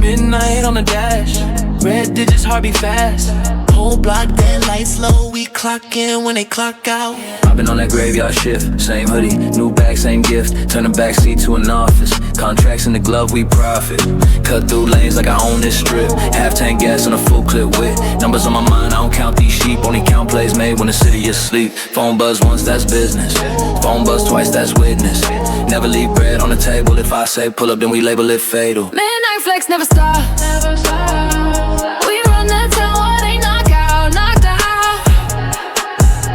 midnight on the dash. Red digits, heart beat fast. Whole block dead, lights low. We clock in when they clock out. I've been on that graveyard shift. Same hoodie, new bag, same gift. Turn the backseat to an office. Contracts in the glove, we profit. Cut through lanes like I own this strip. Half tank gas on a full clip with numbers on my mind, I don't count these sheep. Only count plays made when the city is asleep. Phone buzz once, that's business. Phone buzz twice, that's witness. Never leave bread on the table. If I say pull up, then we label it fatal. Midnight flex never stop. We run that town while they knock out, knocked out.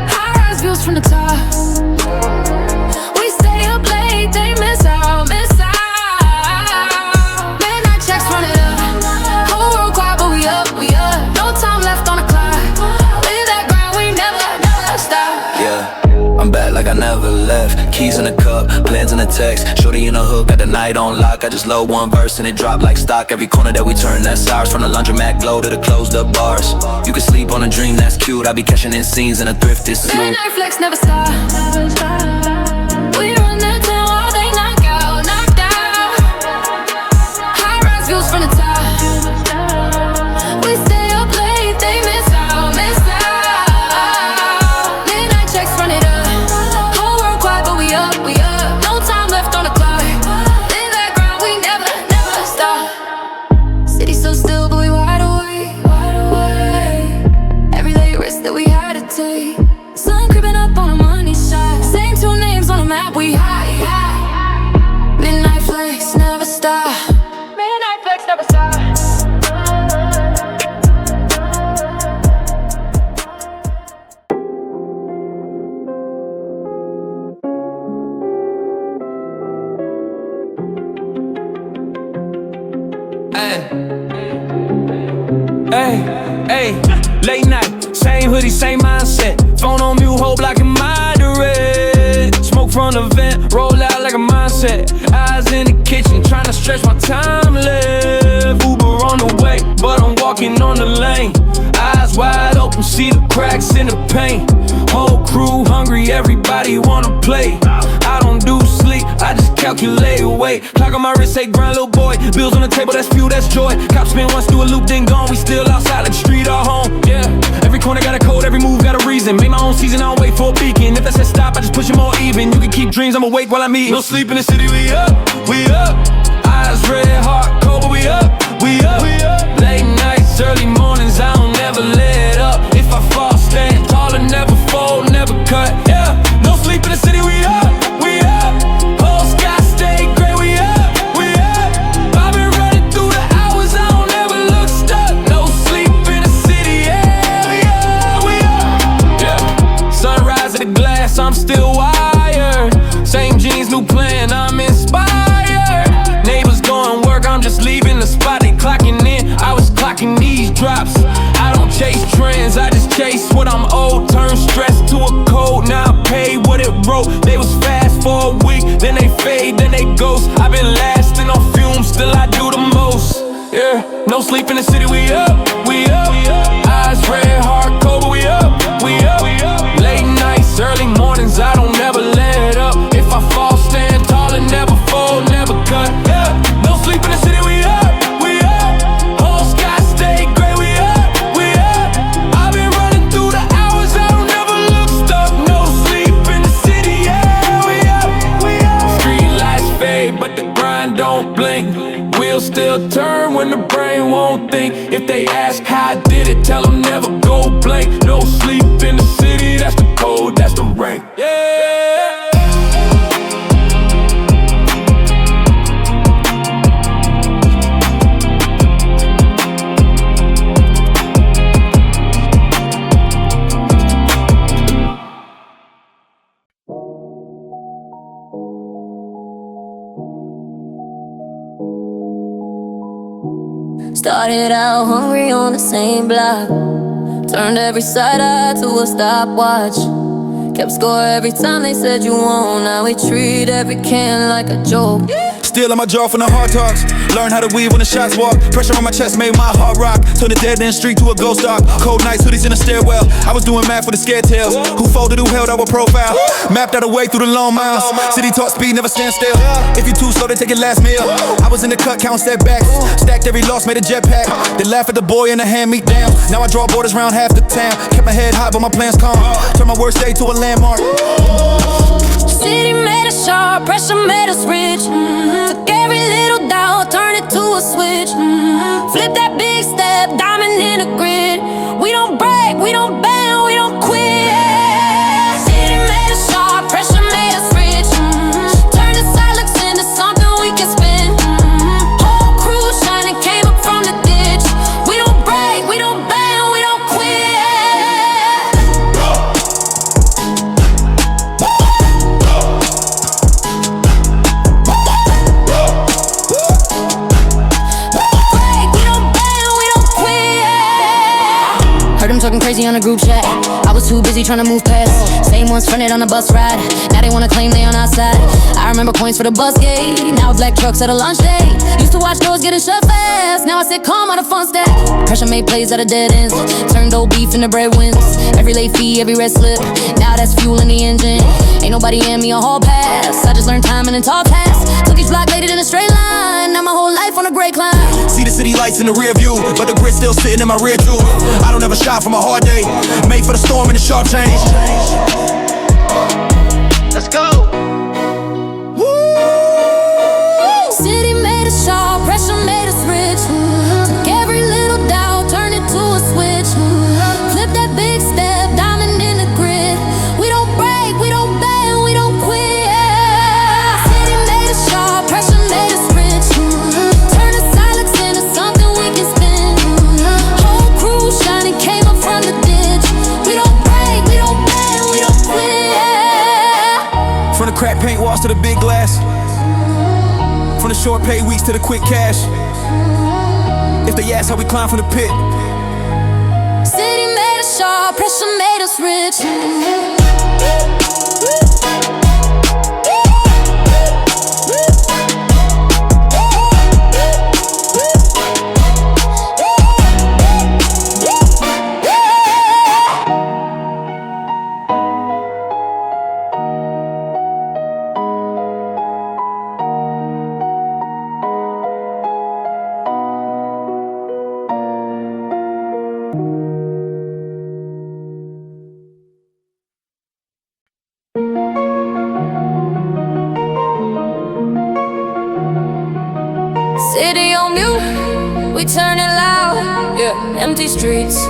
High-rise views from the top. We stay up late, they miss out, miss out. Midnight checks run it up. Whole world quiet, but we up, we up. No time left on the clock. Live that grind, we never, never stop. Yeah, I'm back like I never left. Keys in the cup, plans in the text. Shorty in the hook, got the night on lock. I just load one verse and it drop like stock. Every corner that we turn, that's ours. From the laundromat glow to the closed up bars. You can sleep on a dream, that's cute. I be catching in scenes in a thrifted suit. Midnight flex never stop. We run that town while they knock out, knocked out. High-rise views from the top. We stay up late, they miss out, miss out. Midnight checks run it up. Whole world quiet, but we up, we up. No time left on the clock. Live that grind, we never, never stop. City so still, but we wide awake, wide awake. Every late risk that we had to take. Sun creeping up on a money shot. Same two names on the map, we high, high. Midnight flex never stop. Midnight flex never stop. Hey, late night, same hoodie, same mindset. Phone on mute, whole block in moderate. Smoke from the vent, roll out like a mindset. Eyes in the kitchen, trying to stretch my time left. Uber on the way, but I'm walking on the lane. Eyes wide open, see the cracks in the paint. Whole crew hungry, everybody wanna play. I don't do sleep, I just calculate weight. Clock on my wrist, say grind, little boy. Bills on the table, that's fuel, that's joy. Cops spin once, do a loop, then gone. We still outside like the street, our home. Yeah, every corner got a code, every move got a reason. Make my own season, I don't wait for a beacon. If that says stop, I just push it more even. You can keep dreams, I'm awake while I'm eating. No sleep in the city, we up, we up. Eyes red, heart cold, but we up, we up, we up. Late nights, early mornings, I don't never let up. If I fall, stand tall and never fold, never cut. Yeah, no sleep in the city, we up, we up. Whole sky stay gray, we up, we up. I've been running through the hours, I don't ever look stuck. No sleep in the city, yeah, we up, we up. Yeah, sunrise at the glass, I'm still wired. Same jeans, new plan, I'm inspired. Neighbors going work, I'm just leaving the spot. They clocking in, I was clocking these drops. I don't chase trends, I just chase what I'm owed. Turn stress to a code, now I pay what it wrote. They was fast for a week, then they fade, then they ghost. I've been lasting on fumes, still I do the most. Yeah, no sleep in the city, we up, we up, we up. Eyes red, heart cold, but we up, we up, we up. Late nights, early mornings, I don't never let up. If I fall, stand tall and never fold, never cut. Yeah, no sleep in the city, we up, we up. Whole sky stay gray, we up, we up. I've been running through the hours, I don't never look stuck. No sleep in the city, yeah, we up, we up. Streetlights fade, but the grind don't blink. Wheels still turn when the brain won't think. If they ask how I did it, tell them never go blank. No sleep in the city, that's the code, that's the rank. Yeah. Started out hungry on the same block. Turned every side eye to a stopwatch. Kept score every time they said you won. Now we treat every can like a joke. Still in my jaw from the hard talks. Learn how to weave when the shots walk. Pressure on my chest made my heart rock. Turn the dead end street to a ghost dock. Cold nights, hoodies in the stairwell. I was doing math for the scared tales. Who folded, who held our profile. Mapped out a way through the long miles. City taught speed, never stand still. If you too slow, they take your last meal. I was in the cut, count setbacks. Stacked every loss, made a jetpack. They laugh at the boy and the hand me down. Now I draw borders around half the town. Kept my head high, but my plans calm. Turn my worst day to a landmark. City made us sharp, pressure made us rich. Took every little doubt, turned it to a switch. Flip that big step, diamond in the grid. We don't break, we don't bend, we don't quit. City made us sharp, pressure made us rich. Turn the silence into something we can spin. Whole crew shining, came up from the ditch. We don't break, we don't bend, we don't quit. Talking crazy on a group chat. I was too busy trying to move past. Same ones fronted on a bus ride. Now they wanna claim they on our side. I remember coins for the bus gate. Now black trucks at a lunch day. Used to watch doors getting shut fast. Now I sit calm on a fun stack. Pressure made plays out of dead ends. Turned old beef into breadwinds. Every late fee, every red slip. Now that's fuel in the engine. Ain't nobody hand me a hall pass. I just learned timing and tall tasks. Took each block, laid it in a straight line. Now my whole life on a great climb. See the city lights in the rear view, but the grit still sitting in my rear too. I don't ever shy from a hard day. Made for the storm and the sharp change. Let's go. Woo! City made us sharp, pressure made us rich. Took every little doubt, turned it to a switch. Flip that big step, diamond in the grid. We don't break, we don't bend, we don't quit. City made us sharp, pressure made us rich. Turn the silence into something we can spin. Whole crew shining, came up from the ditch. We don't break, we don't bend, we don't quit. From the crack paint walls to the big glass. From the short pay weeks to the quick cash. If they ask how we climb from the pit. City made us sharp, pressure made us rich. City on mute, we turn it loud. Yeah, empty streets,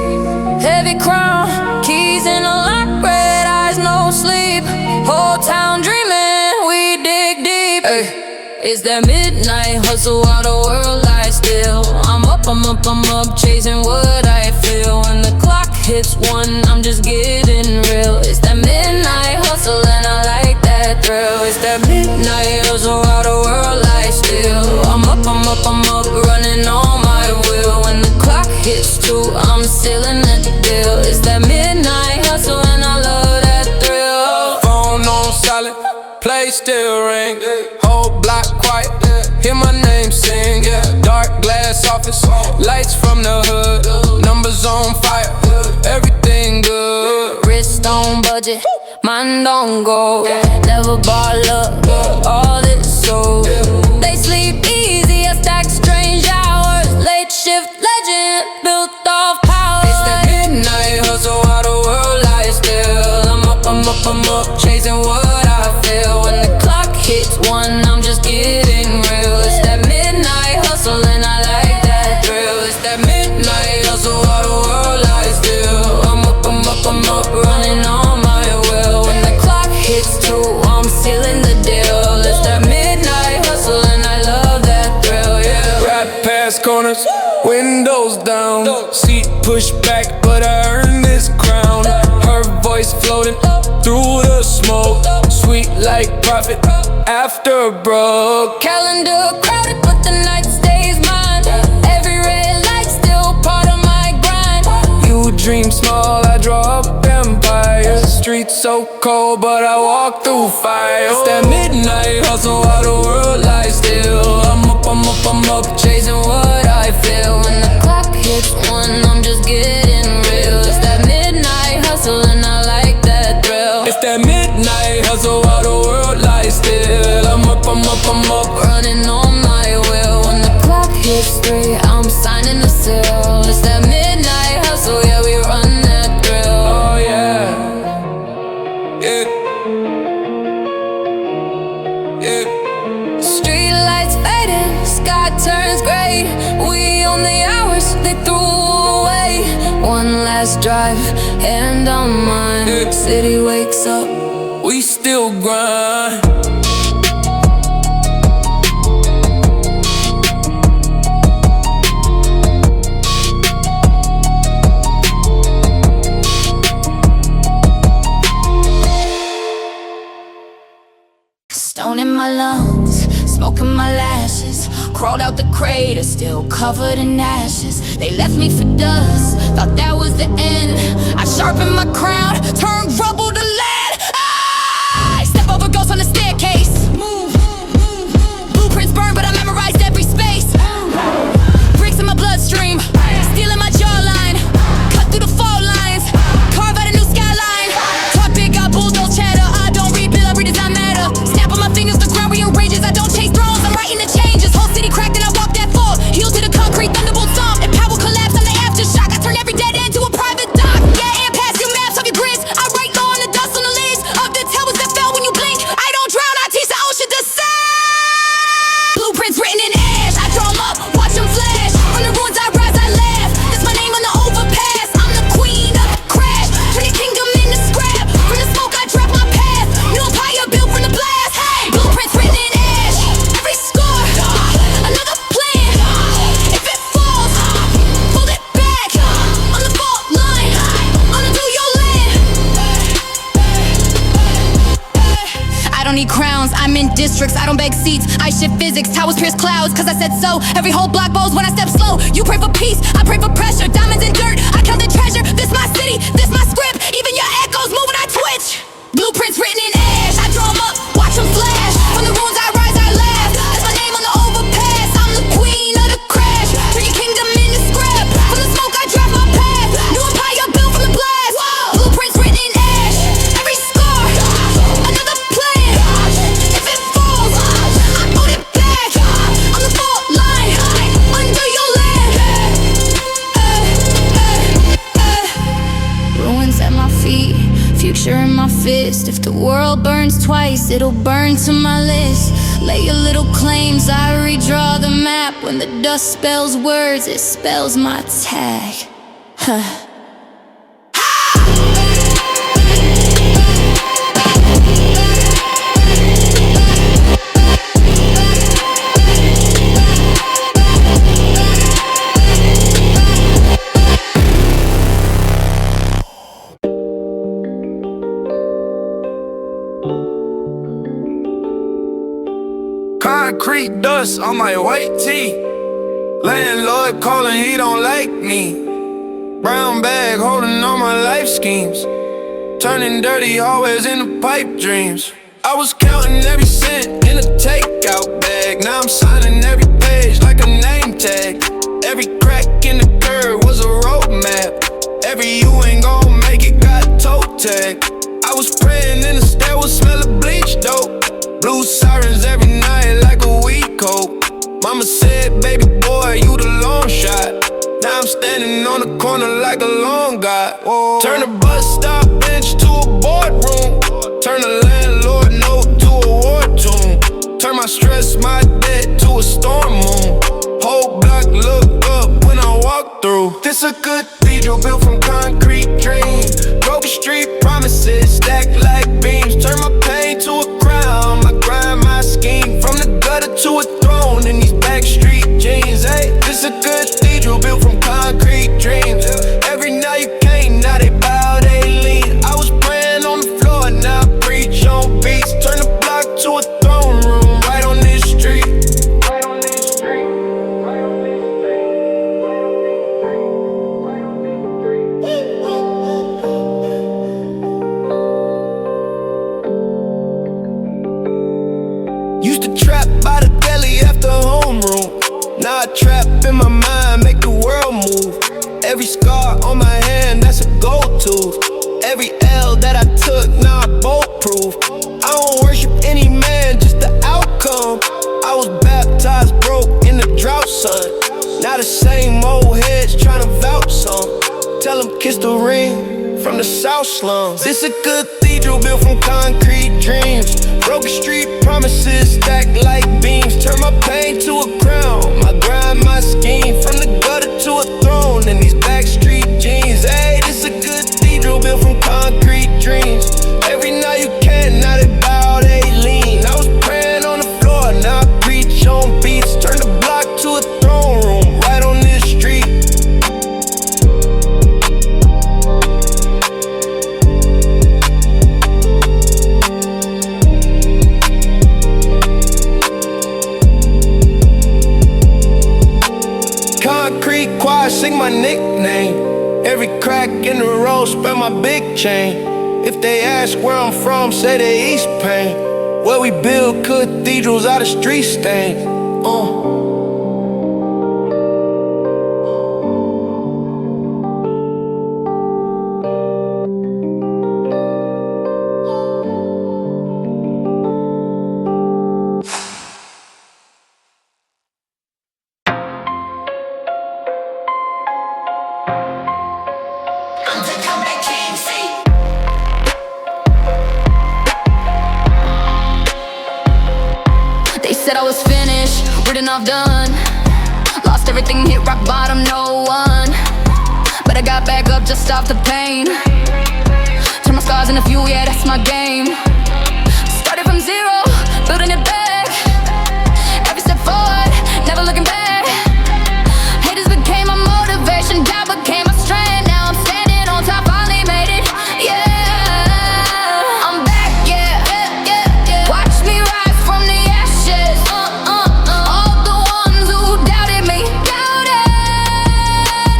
heavy crown, keys in a lock, red eyes, no sleep. Whole town dreaming, we dig deep. Ay. It's that midnight hustle while the world lies still. I'm up, I'm up, I'm up, chasing what I feel. When the clock hits 1, I'm just getting real. It's that midnight hustle and I like that thrill. It's that midnight hustle while the world lies still. I'm up, I'm up, I'm up, running on my wheel. When the clock hits 2, I'm sealing the deal. It's that midnight hustle and I love that thrill. Phone on silent, play still ring. Whole block quiet, hear my name sing. Dark glass office, lights from the hood. Numbers on fire, everything good. Wrist on budget, mind on go. Never ball up, all this so. They sleep easy, I stack strange hours. Late shift legend, built off power. It's that midnight hustle while the world lies still. I'm up, I'm up, I'm up, chasing what I feel. When the clock hits 1, I'm just getting real. It's that midnight hustle and I like that thrill. It's that midnight hustle while the world lies still. I'm up, I'm up, I'm up, running on my will. When the clock hits 2, I'm sealing the deal. It's that midnight hustle and I love that thrill, yeah. Right past corners, windows down, seat pushed back, but I earned this crown. Her voice floating through the smoke, sweet like profit after broke. Calendar crowded, but the night stays mine. Every red light still part of my grind. You dream small, I draw up empires. Streets so cold, but I walk through fire. It's that midnight hustle while the world lies still. up, chasing what I feel. When the clock hits 1, I'm just getting real. It's that midnight hustle and I like that thrill. It's that midnight hustle while the world lies still. I'm up, running on my wheel. When the clock hits 3, I'm signing the seal. It's that midnight hustle, yeah, we run that thrill. Oh yeah, yeah, yeah. Streetlights fading, sky turns gray. We on the hours they threw away. One last drive, hand on mine. Yeah. City wakes up, We still grind. stone in my lungs, smoke in my lashes. Crawled out the crater, still covered in ashes. They left me for dust, thought that was the end. I sharpened my crown, turned rubble to lead. I step over ghosts on the staircase. Blueprints burn, but I memorized every space. Bricks in my bloodstream, steel in my jawline. Cut through the fault lines, carve out a new skyline. Talk big, got bulldoze chatter. I don't rebuild, I redesign matter. Snap on my fingers, the ground rearranges. I don't chase thrones, I'm writing the changes. Whole city cracked and I walk that fall. Heels to the concrete, thunderbolt stomp. And power collapse on the aftershock. I turn every dead end to a private dock. Yeah, and pass your maps of your grids. I write law on the dust on the lids of the towers that fell when you blink. I don't drown, I teach the ocean to sing. Blueprints written in ash, I draw 'em up, watch 'em flash. From the ruins I rise, I laugh. That's my name on the overpass. I'm the queen of the crash. Turn your kingdom into scrap. From the smoke I draft my path. New empire built from the blast. Hey, blueprints written in ash. Every score, another plan. If it falls, pull it back. On the fault line, undo your land. I don't need crowns, I'm in districts, I don't beg seats. I shift physics, towers pierce clouds, cause I said so. Every whole block bows when I step slow. You pray for peace, I pray for pressure. Diamonds and dirt, I count the treasure. This my city, this my script. Even your echoes move when I twitch. Blueprints written in ash, I draw 'em up, watch 'em flash. From the ruins I rise, I laugh. That's my name on the overpass. I'm the queen of the crash. Turn your kingdom into scrap. From the smoke I draft my path. New empire built from the blast. Blueprints written in ash. Every scar, another plan. If it falls, I put it back. On the fault line, under your land. Ruins at my feet, future in my fist. If the world burns twice, it'll burn to my list. Lay your little claims, I redraw the map. When the dust spells words, it spells my tag. Huh. Concrete dust on my white tee. Landlord calling, he don't like me. Brown bag holding all my life schemes. Turning dirty hallways into pipe dreams. I was counting every cent in a takeout bag. Now I'm signing every page like a name tag. Every crack in the curb was a roadmap. Every you ain't gon' make it got toe tag. I was praying in the stairwell, smell of bleach dope. Blue sirens every night like a weed coat. Mama said, baby boy, you the long shot. Now I'm standing on the corner like a long god. Whoa. Turn a bus stop bench to a boardroom. Turn a landlord note to a war tomb. Turn my stress, my debt to a storm moon. Whole block look up when I walk through. This a cathedral built from concrete dreams. Broken street promises stacked like beams. Turn my pain to a crown, my grind, my scheme. From the gutter to a throne in these backstreet jeans. Hey, this a cathedral built from concrete dreams. Every night you came, now they bow, they lean. I was praying on the floor, now I preach on beats. Turn the block to a throne room right on this street. Right on this street. Right on this street. Right on this street. Used to trap by the deli after homeroom. Now the same old heads tryna vouch some. Tell them kiss the ring from the South slums. This a cathedral built from concrete dreams. Broken street promises stacked like beams. Turn my pain to a crown, my grind, my scheme. From the gutter to a throne in these backstreet jeans. Hey, this a cathedral built from concrete dreams. Every night you can, now they bow, they lean. I was praying on the floor, now I preach on beats. Turn the block to a throne room, right on this street. Concrete quad, sing my nickname. Every crack in the road, spell my big chain. If they ask where I'm from, say they East Pain. Where we build cathedrals out of street stains. Said I was finished, written off, done. Lost everything, hit rock bottom, no one. But I got back up, just off the pain. Turn my scars into fuel, yeah, that's my game. Started from zero, building it back. Every step forward, never looking back. Haters became my motivation, doubt became my strength. Now I'm standing on top, finally made it, yeah. I'm back, yeah, watch me rise from the ashes. All the ones who doubted me,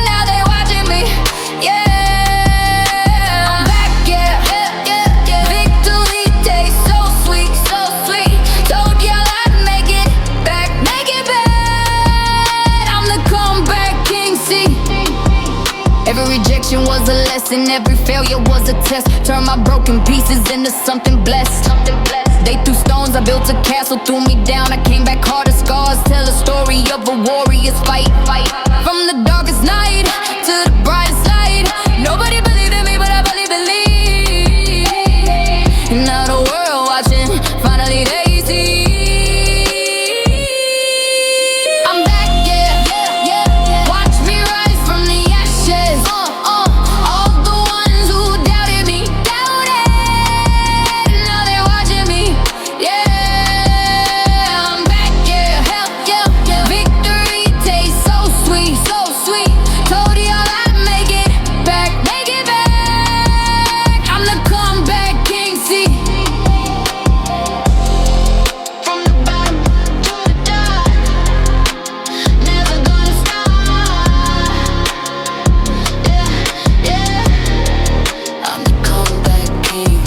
now they watching me, yeah. I'm back, yeah. Victory tastes so sweet, so sweet. Told y'all I'd make it back, make it back. I'm the comeback king, see. Every rejection was a lesson, every failure was a test. Turned my broken pieces into something blessed. They threw stones, I built a castle, threw me down. I came back harder, scars tell a story of a warrior's fight. From the darkest night to the brightest light. Nobody believed in me, but I believe. And now the world watching, finally they see. I'm back, yeah. Watch me rise from the ashes. All the ones who doubted me, now they're watching me, yeah. I'm back, yeah. Victory tastes so sweet, so sweet. Told y'all I'd make it back, make it back. I'm the comeback king, see. From the bottom to the top, never gonna stop, yeah. I'm the comeback king.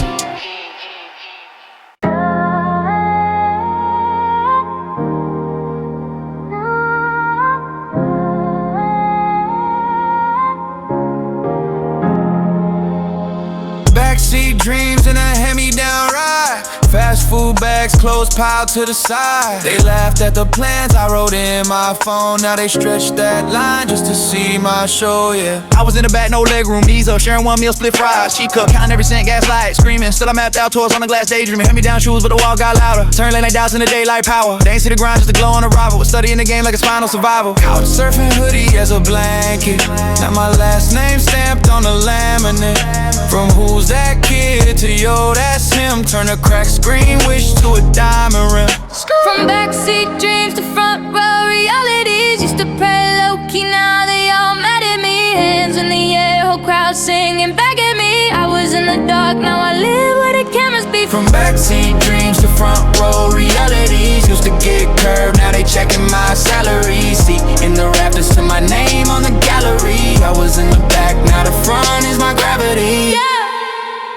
Backseat dreams in a hand-me-down ride. Fast food bags, clothes piled to the side. They laughed at the plans I wrote in my phone. Now they stretch that line just to see my show, yeah. I was in the back, no leg room, knees up, sharing one meal, split fries. She cooked, counting every cent, gaslight, screaming. Still I mapped out tours on the glass, daydreaming. Hand me down shoes, but the wall got louder. Turn late night doubts into daylight power. They ain't see the grind, just the glow on arrival. Was studying the game like a spinal survival. Couch surfing hoodie as a blanket. Now my last name stamped on the laminate. From who's that kid to yo, that's him. Turn a cracked screen wish to a diamond rim. From backseat dreams to front row realities. Used to pray low-key, now they all mad at me. Hands in the air, whole crowd singing back at me. I was in the dark, now I live where the cameras be. From backseat dreams to front row realities. Used to get curved, now they checking my salary. See, in the rafters to my name on the gallery. I was in the back, now the front is my gravity. Yeah.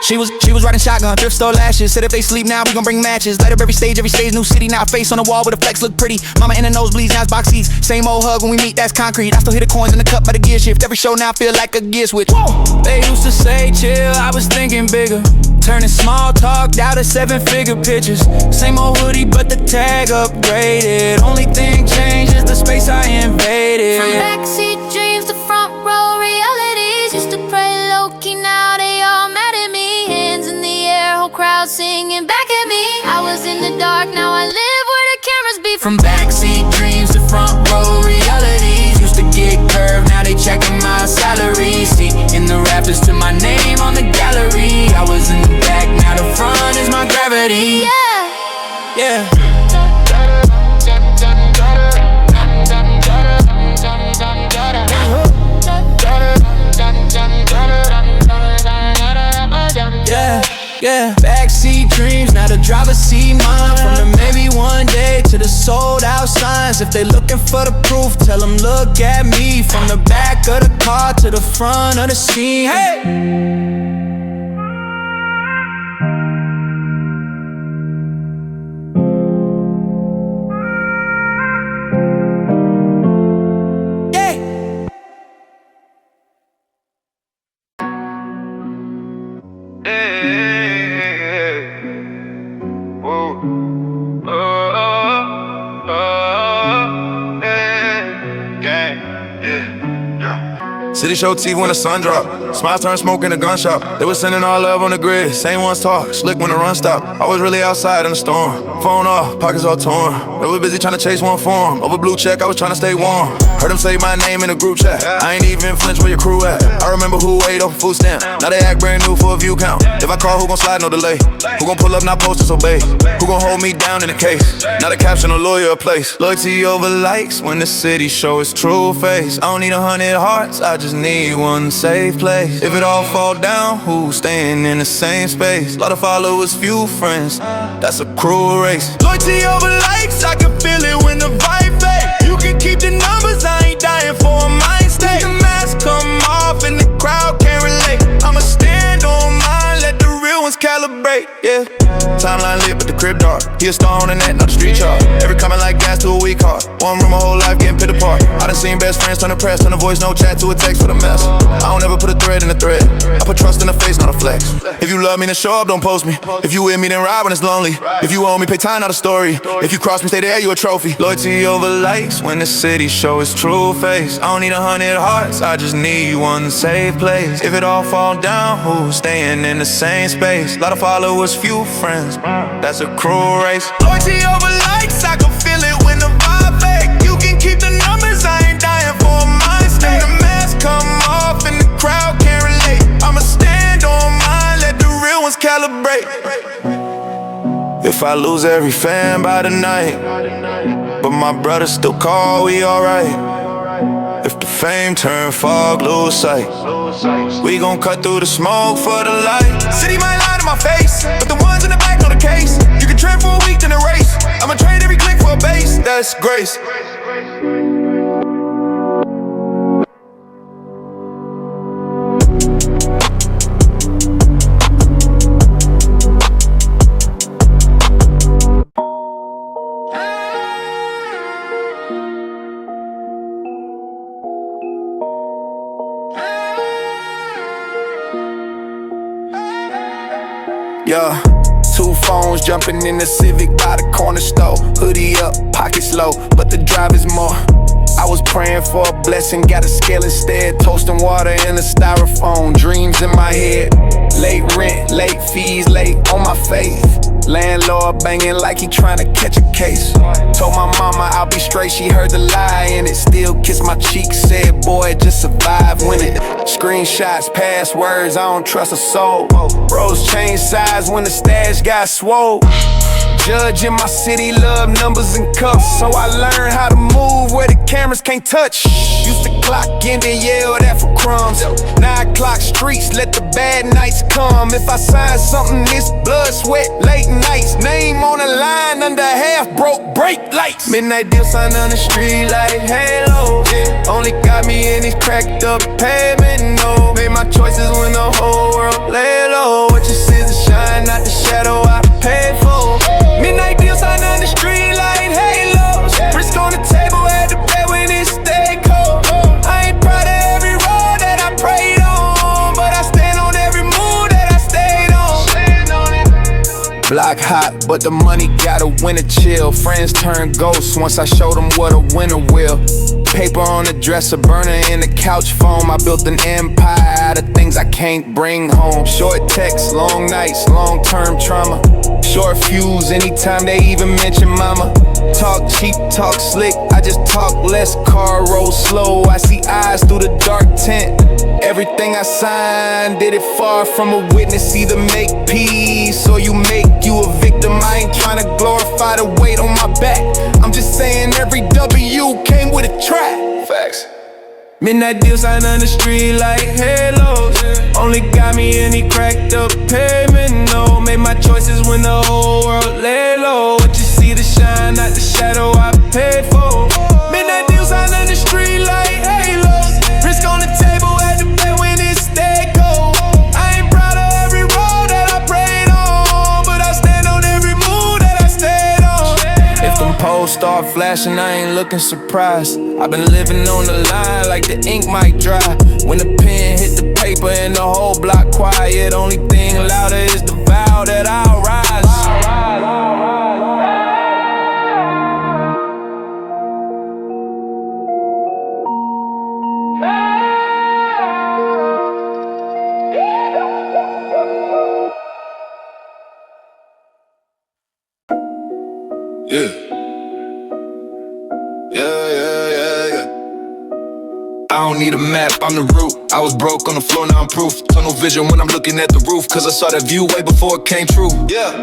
She was riding shotgun, thrift store lashes. Said if they sleep now, we gon' bring matches. Light up every stage, new city. Now face on the wall with a flex look pretty. Mama in the nosebleeds, now it's box seats. Same old hug when we meet, that's concrete. I still hear the coins in the cup by the gear shift. Every show now feel like a gear switch. Whoa. They used to say chill, I was thinking bigger. Turning small talk down to 7-figure pictures. Same old hoodie, but the tag upgraded. Only thing changed is the space I invaded. From backseat dreams to front row realities. Used to pray low-key, now they all mad at me. Hands in the air, whole crowd singing back at me. I was in the dark, now I live where the cameras be. From backseat dreams to front row realities. Used to get curved, now they checking my salary. See, in the rafters to my name on the gallery. I was in the back, now the front is my gravity. Yeah. Yeah, backseat dreams, now the driver's seat mine. From the maybe one day to the sold out signs. If they looking for the proof, tell them look at me. From the back of the car to the front of the scene. Hey! City show TV when the sun drop. Smiles turn smoke in a gun shop. They was sending all love on the grid. Same ones talk, slick when the run stop. I was really outside in the storm. Phone off, pockets all torn. They was busy trying to chase one form. Over blue check, I was trying to stay warm. Heard them say my name in the group chat. I ain't even flinch where your crew at. I remember who weighed off a food stamp. Now they act brand new for a view count. If I call, who gon' slide, no delay? Who gon' pull up, not post, disobey? Who gon' hold me down in the case? Now the caption, a lawyer, a place. Loyalty over likes when the city show its true face. I don't need 100 hearts, I just need one safe place. If it all fall down, who's staying in the same space? Lot of followers, few friends, that's a cruel race. Loyalty over likes, I can feel it when the vibe fade. You can keep the numbers, I ain't dying for a mind state. The mask come off and the crowd can't relate. I'ma stand on mine, let the real ones calibrate, yeah. Timeline lit, but the crib dark. He a star on the net, not the street chart. Every comment like gas to a weak heart. One room, my whole life getting pit apart. I done seen best friends turn to press, turn a voice, no chat to a text for the mess. I don't ever put a thread in a thread. I put trust in the face, not a flex. If you love me, then show up, don't post me. If you with me, then ride when it's lonely. If you owe me, pay time, not a story. If you cross me, stay there, you a trophy. Loyalty over likes when the city show its true face. I don't need 100 hearts, I just need one safe place. If it all fall down, who's staying in the same space? Lot of followers, few friends, that's a cruel race. Loyalty over likes, I can feel it when the vibe fake. You can keep the numbers, I ain't dying for a mind state. The mask come off and the crowd can't relate. I'ma stand on mine, let the real ones calibrate. If I lose every fan by the night, but my brothers still call, we alright. If the fame turn fog, lose sight, we gon' cut through the smoke for the light. City might lie to my face, but the ones in the back know the case. You can trend for a week, then a race. I'ma trade every click for a base, that's grace. Yeah, 2 phones jumping in the Civic by the corner store. Hoodie up, pockets low, but the drive is more. I was praying for a blessing, got a scale instead. Toasting water in a styrofoam, dreams in my head. Late rent, late fees, late on my faith. Landlord banging like he tryna catch a case. Told my mama I'll be straight, she heard the lie in it. Still kissed my cheek, said boy just survive when it. Screenshots, passwords, I don't trust a soul. Rose change size when the stash got swole. Judge in my city, love numbers and cuffs. So I learned how to move where the cameras can't touch. Used to clock in and yell that for crumbs. 9 o'clock streets, let the bad nights come. If I sign something, it's blood, sweat, late nights. Name on the line, under half broke, brake lights. Midnight deal signed on the street like halo. Only got me in these cracked up pavement, no. Made my choices when the whole world lay low. What you see is the shine, not the shadow I paid for. Midnight deal signed on the street like halos. Risk on the table, had to pay when it stay cold. I ain't proud of every road that I prayed on, but I stand on every move that I stayed on. Block hot, but the money got a winter chill. Friends turn ghosts once I showed them what a winner will. Paper on the dresser, burner in the couch foam. I built an empire out of things I can't bring home. Short texts, long nights, long-term trauma. Short fuse anytime they even mention mama. Talk cheap, talk slick, I just talk less. Car roll slow, I see eyes through the dark tent. Everything I signed, did it far from a witness. Either make peace or you make you a victim. I ain't tryna glorify the weight on my back. I'm just saying every W came with a track. Facts. Midnight deal signed on the street like halos. Only got me in the cracked up pavement, no. Made my choices when the whole world lay low. What you see the shine, not the shadow I paid for. Midnight deal signed on the street like halos. Risk on the table, had to pay when it stayed cold. I ain't proud of every road that I prayed on, but I stand on every move that I stayed on. If them poles start flashing, I ain't looking surprised. I've been living on the line like the ink might dry. When the pen hit the paper and the whole block quiet, only thing louder is the vow that I'll rise. I don't need a map, I'm the root. I was broke on the floor, now I'm proof. Tunnel vision when I'm looking at the roof, cause I saw that view way before it came true.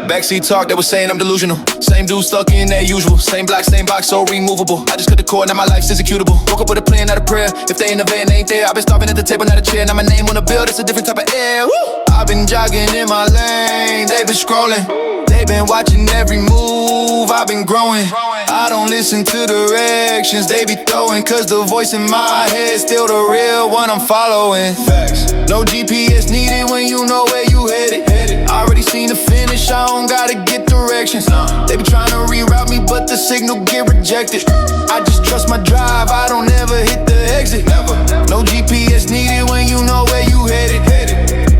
Backseat talk, they was saying I'm delusional. Same dude stuck in their usual. Same block, same box, so removable. I just cut the cord, now my life's executable. Woke up with a plan, not a prayer. If they ain't a van, they ain't there. I've been starving at the table, not a chair. Now my name on the bill, that's a different type of air. Woo! I've been jogging in my lane, they been scrolling. They been watching every move, I've been growing. I don't listen to directions they be throwing, cause the voice in my head still the real one I'm following. Facts. No GPS needed when you know where you headed. I already seen the finish, I don't gotta get directions. They be trying to reroute me, but the signal get rejected. I just trust my drive, I don't ever hit the exit. No GPS needed when you know where you headed.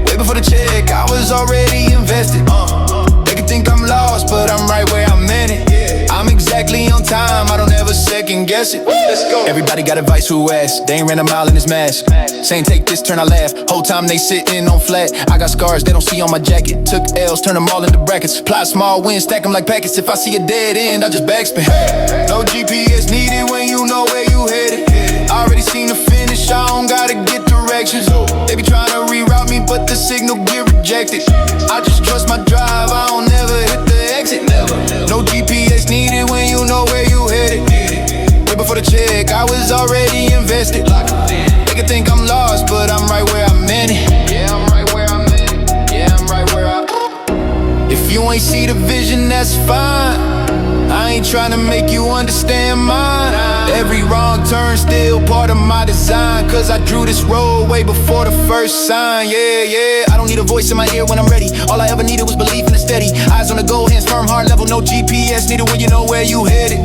Way before the check, I was already invested. They can think I'm lost, but I'm right where I'm in it. I'm exactly on time, I don't ever second guess it. Let's go. Everybody got advice, who asked? They ain't ran a mile in this mask. Saying take this, turn I laugh. Whole time they sitting on flat. I got scars they don't see on my jacket. Took L's, turn them all into brackets. Plot small wins, stack them like packets. If I see a dead end, I just backspin. No GPS needed when you know where you headed. I already seen the finish, I don't gotta get directions. They be trying to reroute me, but the signal get rejected. I just trust my drive, I don't never hit the exit. No GPS needed when you know where you headed. Way before the check, I was already invested. They can think I'm lost, but I'm right where I'm in it. Yeah, I'm right where I'm in it. Yeah, I'm right where I'm. If you ain't see the vision, that's fine. I ain't tryna make you understand mine. Every wrong turn still part of my design, cause I drew this road way before the first sign. Yeah, I don't need a voice in my ear when I'm ready. All I ever needed was belief and a steady. Eyes on the goal, hands firm, heart level. No GPS needed when you know where you headed.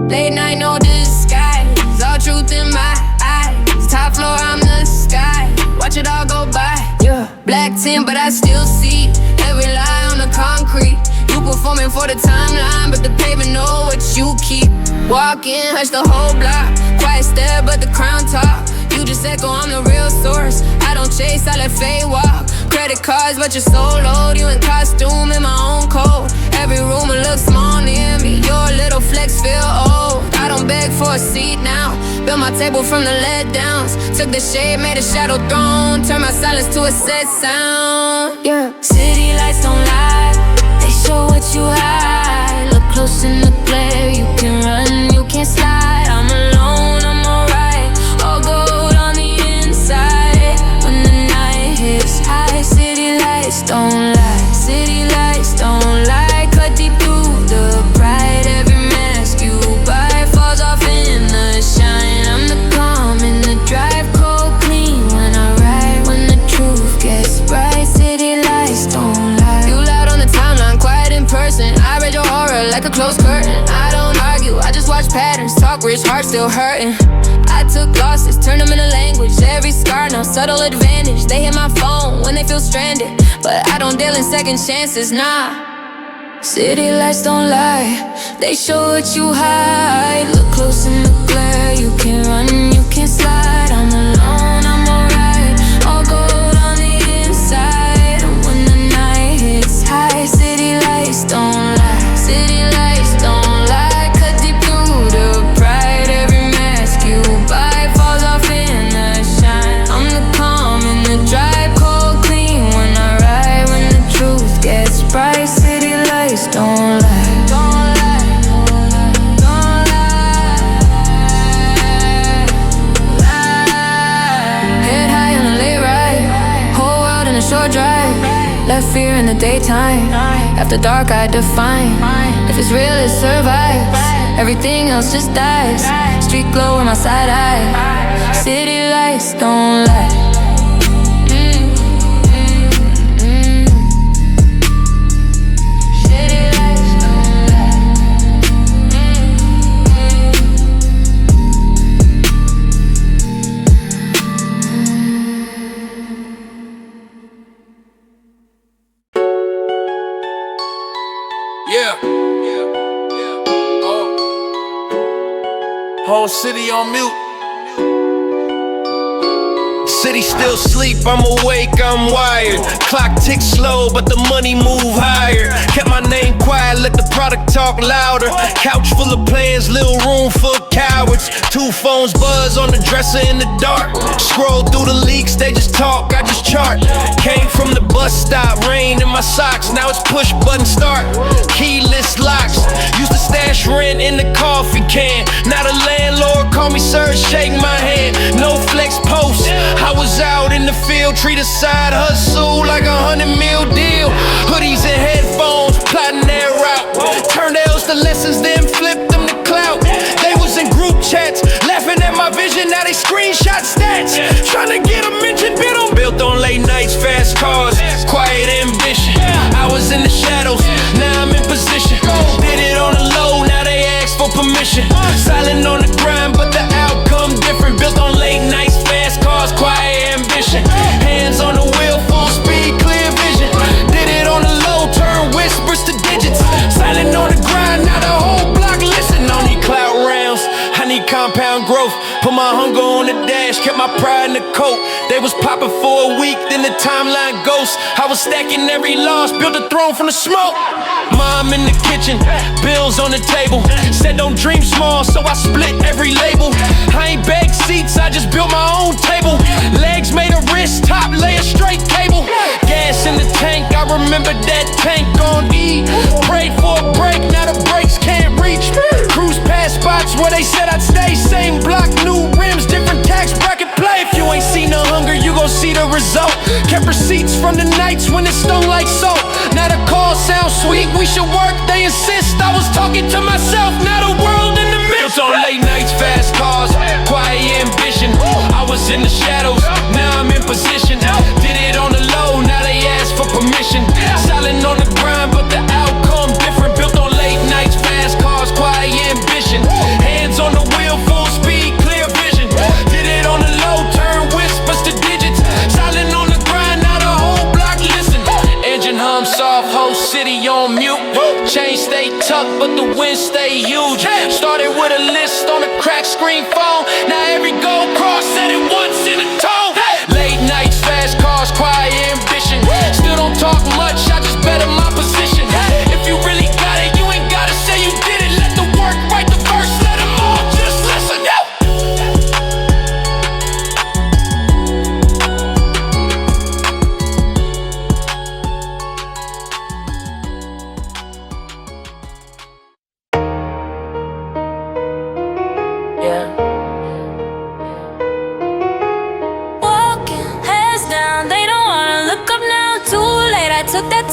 Late night, no disguise. All truth in my eyes. Top floor, I'm the sky. Watch it all go by. Yeah. Black tint, but I still see every lie on the concrete. You performing for the timeline, but the pavement know what you keep. Walk in, hush the whole block. Quiet stare, but the crown top. You just echo, I'm the real source. I don't chase, I let fate walk. Credit cards, but you're so low. You in costume, in my own coat. Every room it looks small near me. Your little flex feel old. I my table from the letdowns. Took the shade, made a shadow throne. Turned my silence to a set sound. Yeah. City lights don't lie, they show what you hide. Look close in the glare, you can run, you can't slide. I'm alone, I'm alright. All gold on the inside. When the night hits high, city lights don't lie. City lights don't lie. Cut deep through the bright. Every mask you buy falls off in the shine. I'm the calm in the drive, cold clean when I ride. When the truth gets bright, city lights don't lie. You loud on the timeline, quiet in person. I read your aura like a closed curtain. I don't argue, I just watch patterns. Talk rich, heart still hurting. I took losses, turned them into language. Every scar now subtle advantage. They hit my phone when they feel stranded, but I don't deal in second chances, nah. City lights don't lie, they show what you hide. Look close in the glare, you can run, you can't slide. I'm alone, I'm alright. All gold on the inside. And when the night hits high, city lights don't lie. City lights don't lie. Cut deep through the pride. Every mask you buy falls off in the shine. I'm the calm in the drive, cold clean when I ride. When the truth gets bright, city lights don't lie. Don't lie, don't lie, don't lie. Head high on a late ride, whole world in a short drive. Left fear in the daytime, after dark I define. If it's real it survives, everything else just dies. Street glow in my side eye, city lights don't lie. Whole city on mute. City still sleep, I'm awake, I'm wired. Clock ticks slow, but the money move higher. Kept my name quiet, let the product talk louder. Couch full of plans, little room full of cowards. 2 phones buzz on the dresser in the dark. Scroll through the leaks, they just talk, I just chart. Came from the bus stop, rain in my socks. Now it's push button start, keyless locks. Used to stash rent in the coffee can. Now the landlord call me sir, shake my hand. No flex post, I was out in the field, treat a side hustle like $100 million deal. Hoodies and headphones, plotting that route. Turned L's to lessons, then flipped them to clout. They was in group chats, laughing at my vision, now they screenshot stats. Trying to get a mention, built on late nights, fast cars, quiet ambition. I was in the shadows, now I'm in position. Did it on the low, now they ask for permission. Silent on the grind, but the outcome different. Built on late nights, fast cars, quiet ambition. Hands on the wheel, full speed, clear vision. Did it on the low, turn whispers to digits. Silent on the grind, now the whole block listen. Don't need cloud rounds, I need compound growth. Put my hunger on the dash, kept my pride in the coat. They was popping for a week, then the timeline ghost. I was stacking every loss, built a throne from the smoke. Mom in the kitchen, bills on the table. Said don't dream small, so I split every label. I ain't beg seats, I just built my own table. Legs made a wrist, top lay a straight cable. Gas in the tank, I remember that tank on E. Prayed for a break, now the brakes can't reach. Cruise past spots where they said I'd stay. Same block, new rims, different tax bracket play. If you ain't seen the hunger, you gon' see the result. Kept receipts from the nights when it stung like salt. Now the call sounds sweet, we should work, they insist. I was talking to myself, now the world in the midst. Built on late nights, fast cars, quiet ambition. I was in the shadows, now I'm in position. Did it on the low, now they ask for permission. Silent on the grind, but the outcome different. Built on late nights, fast cars, quiet ambition. Hands on the wheel, full speed, clear vision. Did it on the low, turn whispers to digits. Silent on the grind, now the whole block listen. Engine hum soft, whole city on mute. Chain stay tucked, but the wind stay huge. Started with a list on a cracked screen phone. Now every gold cross said it once in a tone. Late nights, fast cars, quiet ambition. Still don't talk much, I just better my position. If you really got it, you ain't gotta say you did it. Let the work write the verse, let them all just listen.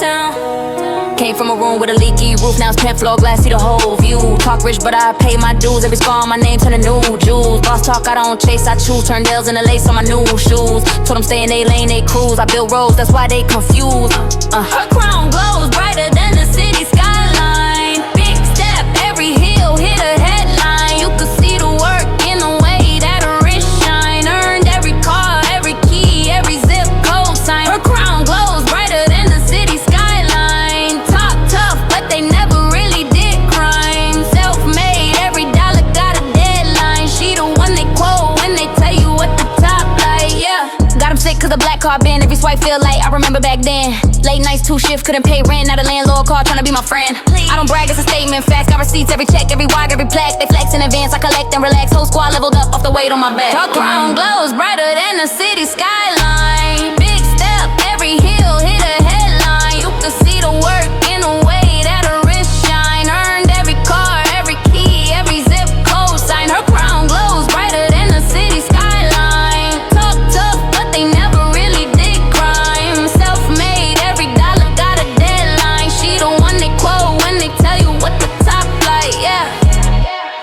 town. Came from a room with a leaky roof, now it's 10th floor glass, see the whole view. Talk rich, but I pay my dues. Every scar on my name turn to new jewels. Boss talk, I don't chase, I choose. Turn nails into lace on my new shoes. Told them stay in they lane, they cruise. I build roads, that's why they confused. Her crown glows brighter than the city skyline. Big step, every hill hit a headline. You could see the work in the way that her wrist shine. Earned every car, every key, every zip code sign. Her crown glows brighter than the city skyline. Top tough, but they never really did crime. Self-made, every dollar got a deadline. She the one they quote when they tell you what the top like, yeah. Got him sick cause the black car been, every swipe feel like I remember back then. Late nights, 2 shifts, couldn't pay rent. Now the landlord called tryna be my friend. I don't brag, it's a statement, facts. Got receipts, every check, every wire, every plaque. They flex in advance, I collect and relax. Whole squad leveled up off the weight on my back. Her crown glows brighter than the city skyline. Big step, every hill hit a headline. You can see the work in the way that her wrist shine. Earned every car, every key, every zip code sign. Her crown glows brighter than the city skyline. Talk tough, but they never really did crime. Self-made, every dollar got a deadline. She the one they quote when they tell you what the top like, yeah.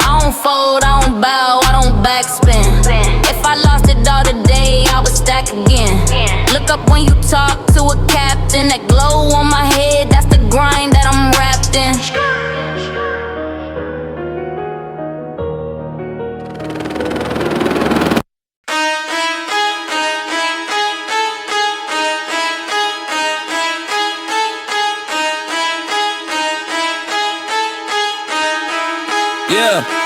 I don't fold, I don't bow, I don't backspin. If I lost it all today, I would stack again. Look up when you talk to a captain. That glow on my head, that's the grind that I'm wrapped in. Yeah.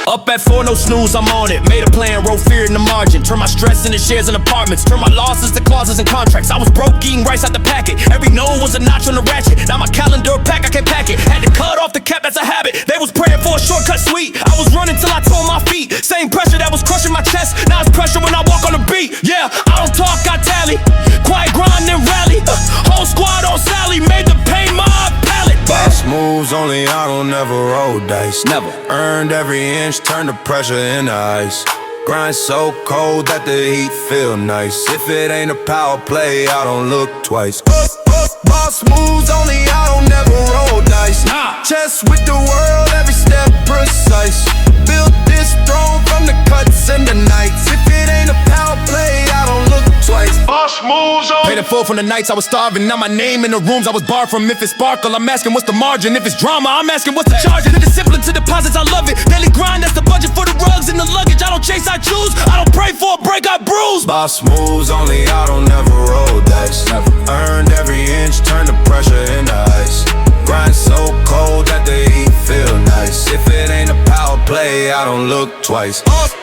Up at 4, no snooze, I'm on it. Made a plan, wrote fear in the margin. Turn my stress into shares in apartments. Turn my losses to clauses and contracts. I was broke, eating rice out the packet. Every no was a notch on the ratchet. Now my calendar pack, I can't pack it. Had to cut off the cap, that's a habit. They was praying for a shortcut sweet. I was running till I tore my feet. Same pressure that was crushing my chest. Now it's pressure when I walk on the beat. Yeah, I don't talk, I tally. Quiet grind and rally. Whole squad on Sally. Made the pain my palette. Boss moves only, I don't never roll dice. Never. Earned every inch, turn the pressure into ice. Grind so cold that the heat feel nice. If it ain't a power play, I don't look twice. Boss moves only, I don't never roll dice. Nah. Chess with the world, every step precise. Built this throne from the cuts and the nights. If it ain't a power play, I don't look twice. Boss moves on. Paid in full from the nights I was starving. Now my name in the rooms I was barred from. If it's sparkle, I'm asking what's the margin. If it's drama, I'm asking what's the charge. And the discipline to deposits, I love it. Daily grind, that's the budget for the rugs and the luggage. I don't chase, I choose. I don't pray for a break, I bruise. Boss moves only, I don't never roll dice. Earned every inch, turn the pressure into ice. Grind so cold that the heat feel nice. If it ain't a power play, I don't look twice. Boss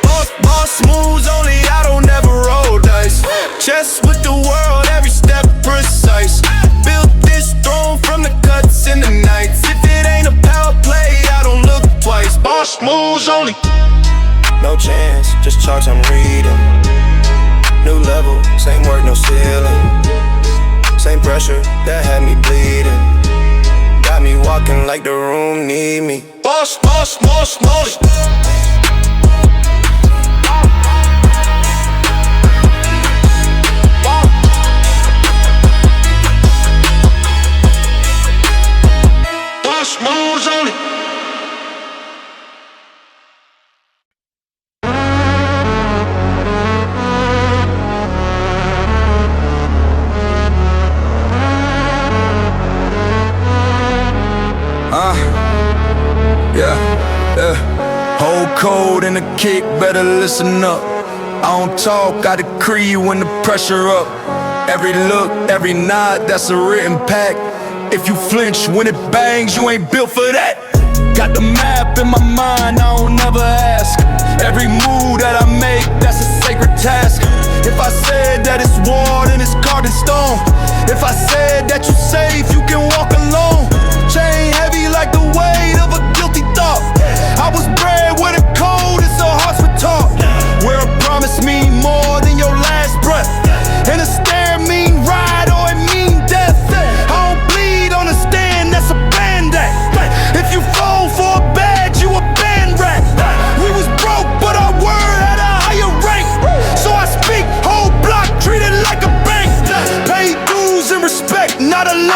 moves only, I don't never roll dice. Chess with the world, every step precise. Built this throne from the cuts in the nights. If it ain't a power play, I don't look twice. Boss moves only. No chance, just charts I'm reading. New level, same work, no ceiling. Same pressure that had me bleeding. Got me walking like the room need me. Boss moly. Moves only. Yeah. Hold cold in the kick, better listen up. I don't talk, I decree when the pressure up. Every look, every nod, that's a written pact. If you flinch when it bangs, you ain't built for that. Got the map in my mind, I don't never ask. Every move that I make, that's a sacred task. If I said that it's war, then it's carved in stone. If I said that you're safe, you can walk alone. Chain heavy like the weight of a guilty thought. I was bred with a code, and so hearts were taught. Where a promise mean more than your last breath, and a stare mean ride or it mean death. I don't bleed on the stand, that's a band-aid. If you fall for a badge, you a band rat. We was broke, but our word had a higher rank. So I speak, whole block treated like a bank. Pay dues and respect, not a lot.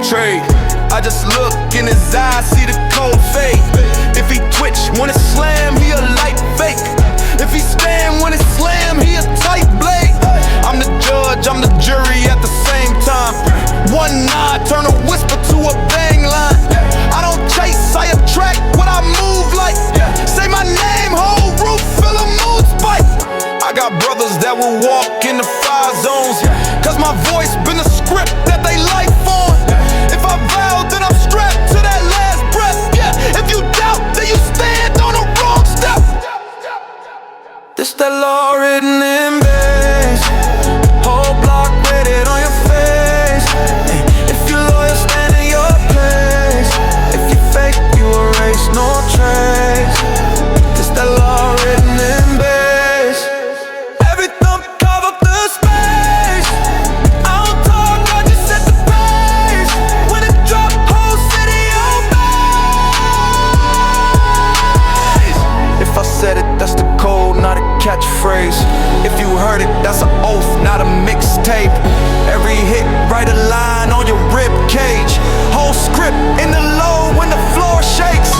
trade. I just look in his eyes, see the cold fade. If he twitch when it slam, he a light fake. If he stand when it slam, he a tight blade. I'm the judge, I'm the jury at the same time. One nod, turn a whisper to a bang line. I don't chase, I attract what I move like. Say my name, whole roof, fill a mood spike. I got brothers that will walk in the fire zones, cause my voice been a script that they life on. If I vow, then I'm strapped to that last breath. If you doubt, then you stand on the wrong step. This that law written in base. Whole block with it on your face. If you loyal, stand in your place. If you fake, you erase no trace. This that law written in base. Every thump cover the space. I don't talk, I just set the pace. When it drop, whole city on base. If I said it, that's the code, not a catchphrase. If you heard it, that's an oath, not a mixtape. Every hit, write a line on your rib cage. Whole script in the low when the floor shakes.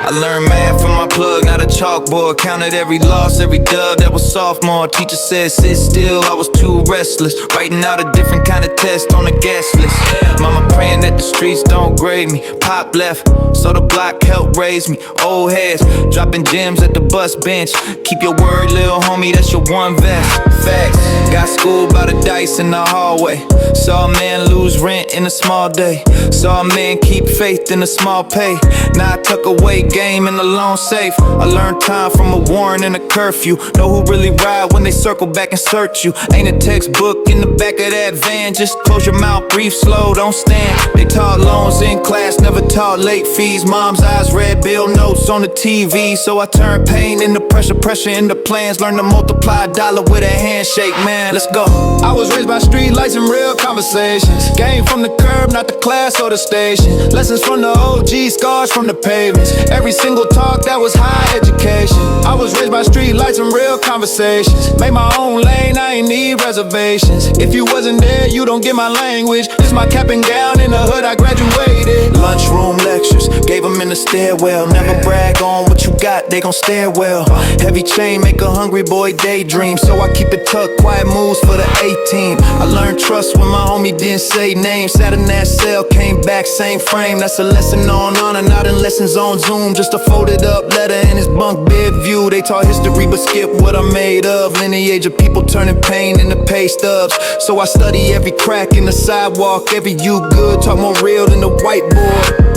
I learned math from my plug, not a chalkboard. Counted every loss, every dub, that was sophomore. Teacher said sit still, I was too restless. Writing out a different kind of test on the guest list. Mama praying that the streets don't grade me. Pop left, so the block helped raise me. Old heads, dropping gems at the bus bench. Keep your word, little homie, that's your one vest. Facts, got schooled by the dice in the hallway. Saw a man lose rent in a small day. Saw a man keep faith in a small pay. Now I tuck away game in the loan safe. I learned time from a warrant and a curfew. Know who really ride when they circle back and search you. Ain't a textbook in the back of that van. Just close your mouth, breathe slow, don't stand. They taught loans in class, never taught late fees. Mom's eyes read bill notes on the TV. So I turned pain into pressure, pressure into plans. Learn to multiply a dollar with a handshake, man, let's go. I was raised by streetlights and real conversations. Game from the curb, not the class or the station. Lessons from the OG, scars from the pavements. Every single talk, that was high education. I was raised by streetlights and real conversations. Made my own lane, I ain't need reservations. If you wasn't there, you don't get my language. This my cap and gown, in the hood I graduated. Lunchroom lectures, gave them in the stairwell. Never brag on what you got, they gon' stare well. Heavy chain make a hungry boy daydream. So I keep it tucked, quiet moves for the A-team. I learned trust when my homie didn't say names. Sat in that cell, came back, same frame. That's a lesson on honor, not in lessons on Zoom. Just a folded up letter in his bunk bed view. They taught history but skip what I'm made of. Lineage of people turning pain into pay stubs. So I study every crack in the sidewalk. Every you good, talk more real than the whiteboard.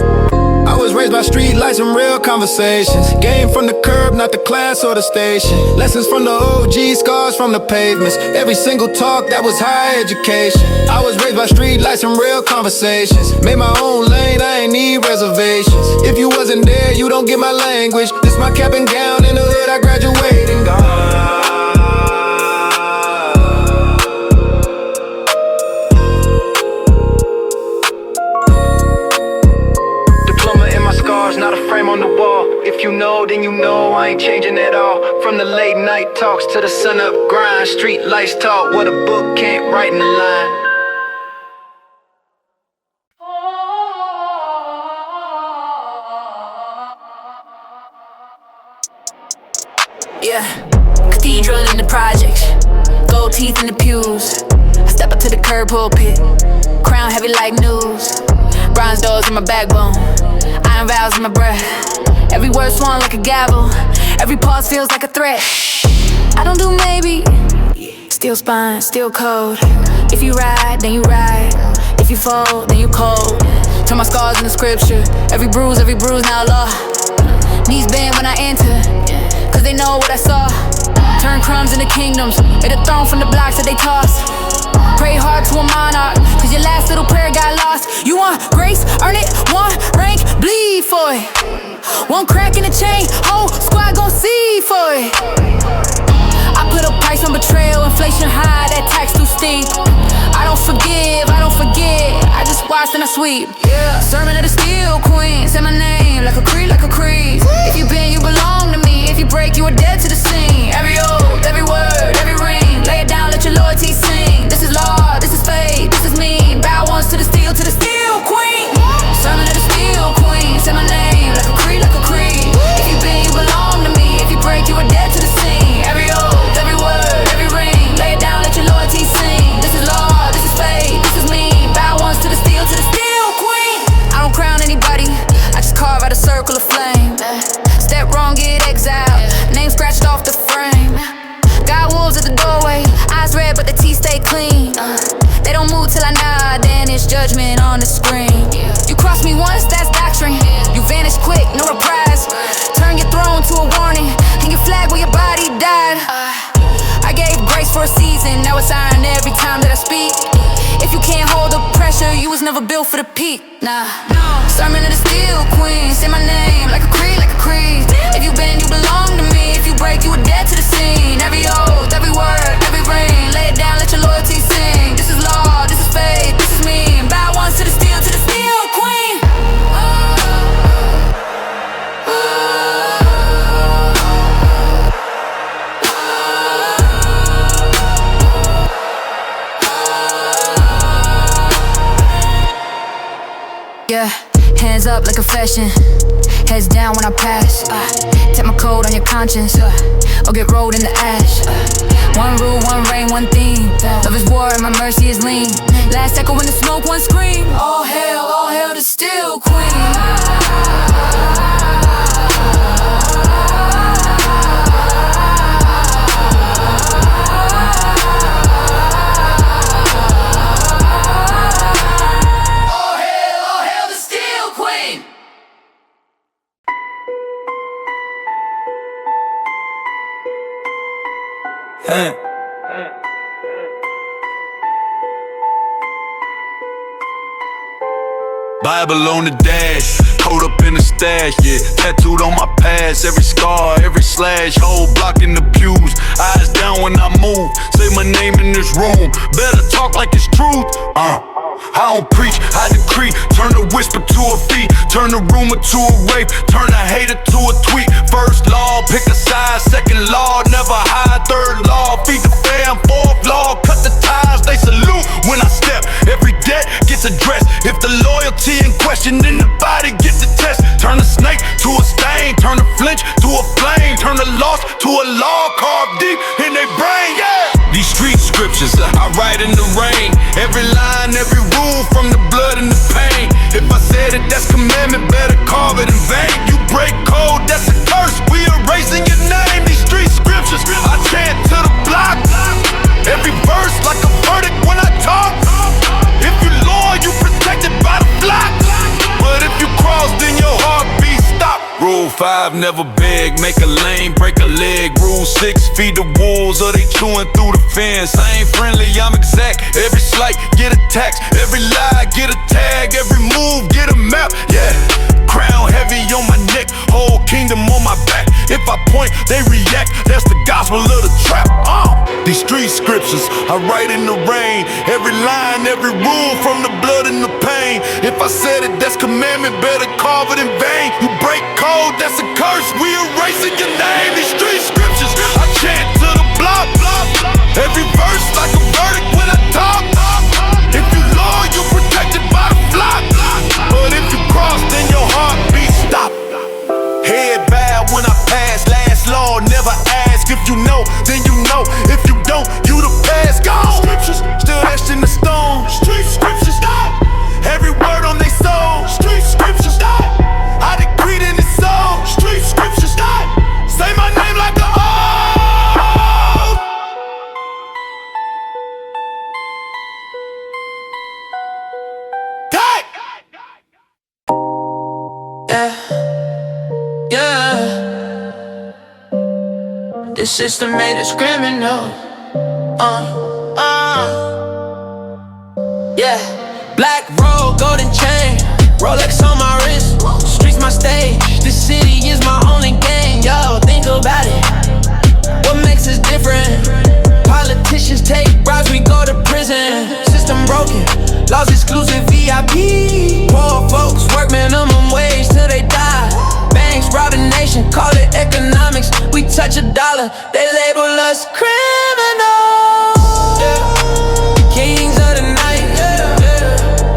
I was raised by streetlights and real conversations. Game from the curb, not the class or the station. Lessons from the OG, scars from the pavements. Every single talk, that was high education. I was raised by streetlights and real conversations. Made my own lane, I ain't need reservations. If you wasn't there, you don't get my language. This my cap and gown, in the hood I graduated and gone. Not a frame on the wall. If you know, then you know I ain't changing at all. From the late night talks to the sun up grind. Street lights talk, what a book can't write in a line. Yeah, Cathedral in the projects, gold teeth in the pews. I step up to the curb pulpit, crown heavy like news. Bronze doors in my backbone, iron vows in my breath. Every word swung like a gavel, every pause feels like a threat. I don't do maybe, steel spine, steel code. If you ride, then you ride. If you fold, then you cold. Turn my scars into scripture, every bruise now law. Knees bend when I enter, cause they know what I saw. Turn crumbs into kingdoms, hit a throne from the blocks that they toss. Pray hard to a monarch, cause your last little prayer got lost. You want grace, earn it, want rank, bleed for it. One crack in the chain, whole squad gon' see for it. I put a price on betrayal, inflation high, that tax too steep. I don't forgive, I don't forget, I just watch and I sweep. Yeah. Sermon of the steel queen, say my name like a creed, like a creed. If you bend, you belong to me. If you break, you are dead to the scene. Every oath, every word, every ring. Lay it down, let your loyalty sing. This is law, this is faith, this is me. Bow once to the steel queen. Sermon of the steel queen, say my name like a creed, like a creed. If you bend, you belong to me. If you break, you are dead to the scene. Every oath, every word, every ring. Lay it down, let your loyalty sing. This is law, this is faith, this is me. Bow once to the steel queen. I don't crown anybody, I just carve out a circle of flame. Step wrong, get exiled, name scratched off the frame. Got wolves at the doorway, eyes red but the teeth stay clean. They don't move till I nod, then it's judgment on the screen. You cross me once, that's doctrine. You vanish quick, no reprise. Turn your throne to a warning, hang your flag where your body died. I gave grace for a season, now it's iron every time that I speak. If you can't hold the pressure, you was never built for the peak. Nah, sermon of the steel queen, say my name like a creed, like a creed. If you bend, you belong to me. If you break, you are dead to the scene. Every oath, every word, every ring. Lay it down, let your loyalty sing. This is law, this is faith, this is me. Bow once to the steel queen. Yeah, hands up like confession, heads down when I pass. Take my code on your conscience, or get rolled in the ash. One rule, one reign, one theme. Love is war and my mercy is lean. Last echo in the smoke, one scream. All hail the steel queen. Bible on the dash, hold up in the stash, yeah. Tattooed on my past, every scar, every slash. Whole block in the pews, eyes down when I move. Say my name in this room, better talk like it's truth. I don't preach, I decree. Turn the whisper to a feat, turn the rumor to a rape, turn a hater to a tweet. First law, pick a side. Second law, never hide. Third law, feed the fam. Fourth law, cut the ties. They salute when I step. Every debt gets addressed. If the loyalty in question, then the body gets the test. Turn a snake to a stain, turn a flinch to a flame, turn a loss to a law carved deep in their brain. Yeah. These street scriptures, I write in the rain. Every line, every rule, from the blood and the pain. If I said it, that's commandment, better carve it in vain. You break code, that's a curse, we erasing your name. These street scriptures, I chant to the block. Every verse like a verdict when I talk. If you loyal, you protected by the flock. But if you cross, then your heartbeat stop. Rule 5, never beg, make a lane, break a leg. Rule 6, feed the wolves or they chewing through the fence. I ain't friendly, I'm exact. Every slight, get a tax. Every lie, get a tag. Every move, get a map, yeah. Crown heavy on my neck, whole kingdom on my back. If I point, they react, that's the gospel of the trap. These street scriptures, I write in the rain. Every line, every rule, from the blood and the pain. If I said it, that's commandment, better carve it in vain. You break code, that's a curse, we erasing your name. These street scriptures, I chant to the block. Every verse like a verdict when I talk. If you loyal, you protected by the flock. But if you cross, then your heartbeat stop. Head bowed when I pass, last law, never ask. If you know, then you know. If you don't, you the past. Gone. Scriptures, still etched in the stone. Street scriptures, every word on they soul. Street scriptures, I decreed in his soul. Street scriptures, say my name like the old. Yeah. This system made us criminal. Yeah. Black robe, golden chain. Rolex on my wrist, streets my stage. This city is my only game, yo, think about it. What makes us different? Politicians take bribes, we go to prison. System broken, laws exclusive VIP. Poor folks work minimum wage till they die. Banks rob a nation, call it economics. We touch a dollar, they label us criminals. Yeah. Kings of the night, yeah.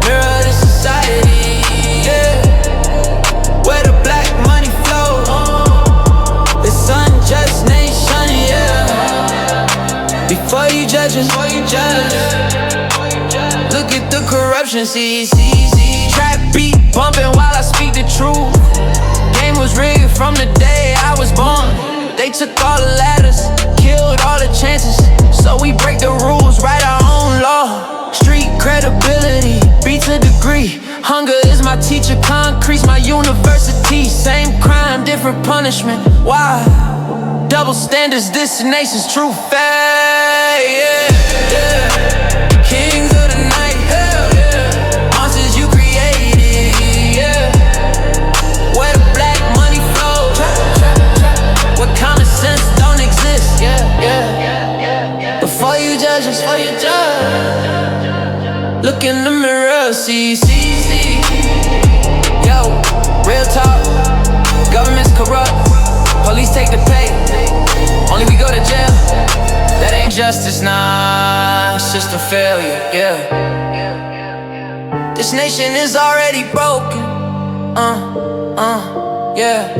Mirror of the society, yeah. Where the black money flows, this unjust nation, yeah. Before you judge us, look at the corruption, see. Trap beat bumping while I speak the truth. Game was rigged from the day I was born. They took all the ladders, killed all the chances. So we break the rules, write our own law. Street credibility, beats a degree. Hunger is my teacher, concrete's my university. Same crime, different punishment. Why? Double standards, this nation's true fate, yeah. Kings of the night, hell yeah. Monsters you created, yeah. Where the black money flows, where common sense don't exist, yeah. Before you judge us, look in the mirror, see. Yo, real talk, government's corrupt, police take the pay, only we go to jail. That ain't justice, nah, it's just a failure, yeah. This nation is already broken, yeah.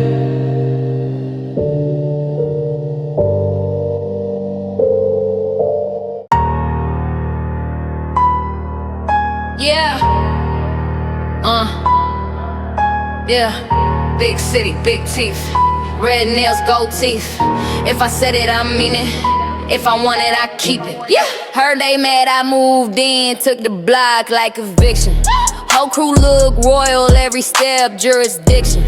Yeah, big city, big teeth, red nails, gold teeth. If I said it, I mean it. If I want it, I keep it. Yeah, heard they mad I moved in, took the block like eviction. Whole crew look royal, every step jurisdiction.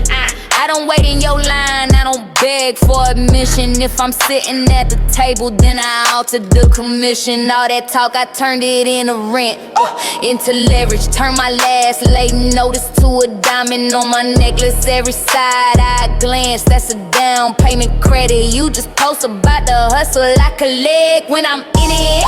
I don't wait in your line, I don't beg for admission. If I'm sitting at the table, then I alter the commission. All that talk, I turned it into rent, into leverage. Turn my last late notice to a diamond on my necklace. Every side I glance, that's a down payment credit. You just post about the hustle I collect when I'm in it.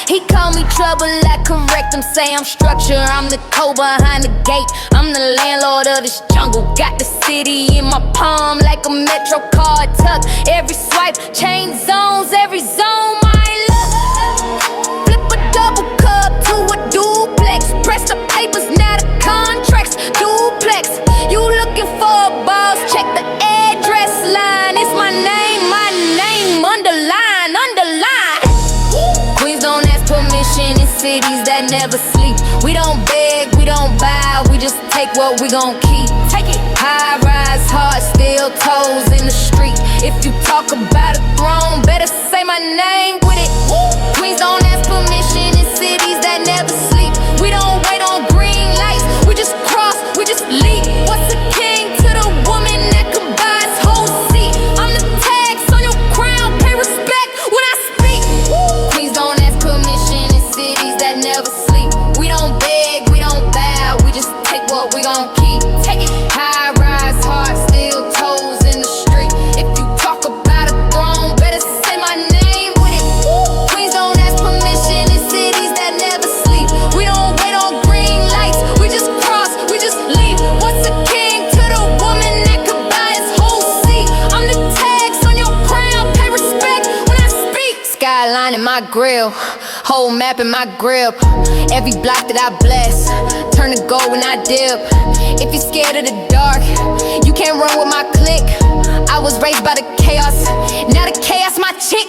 He call me trouble, I correct him, say I'm structure. I'm the code behind the gate, I'm the landlord of this jungle. Got the city in my palm like a Metro card tuck. Every swipe, change zones, every zone my luck. Flip a double cup to a duplex. Press the papers, now the contracts, duplex. You looking for a boss, check the address line. It's my name, underline, underline. Queens don't ask permission in cities that never sleep. We don't beg, we don't buy, we just take what we gon' keep. Take it. High rise, hard, still toes in the street. If you talk about a throne, better say my name with it. Queens don't ask permission in cities that never sleep. We don't wait on green lights, we just cross, we just leap. What's a king to the woman that can buy his whole seat? I'm the tags on your crown, pay respect when I speak. Queens don't ask permission in cities that never sleep. We don't beg, we don't bow, we just take what we gon' keep. Take it. High rise, hard, still toes in the street. If you talk about a throne, better say my name with it. Queens don't ask permission in cities that never sleep. We don't wait on green lights, we just cross, we just leave. What's a king to the woman that could buy his whole seat? I'm the tags on your crown, pay respect when I speak. Skyline in my grill, whole map in my grip. Every block that I bless, turn to gold when I dip. If you're scared of the dark, you can't run with my clique. I was raised by the chaos, now the chaos my chick.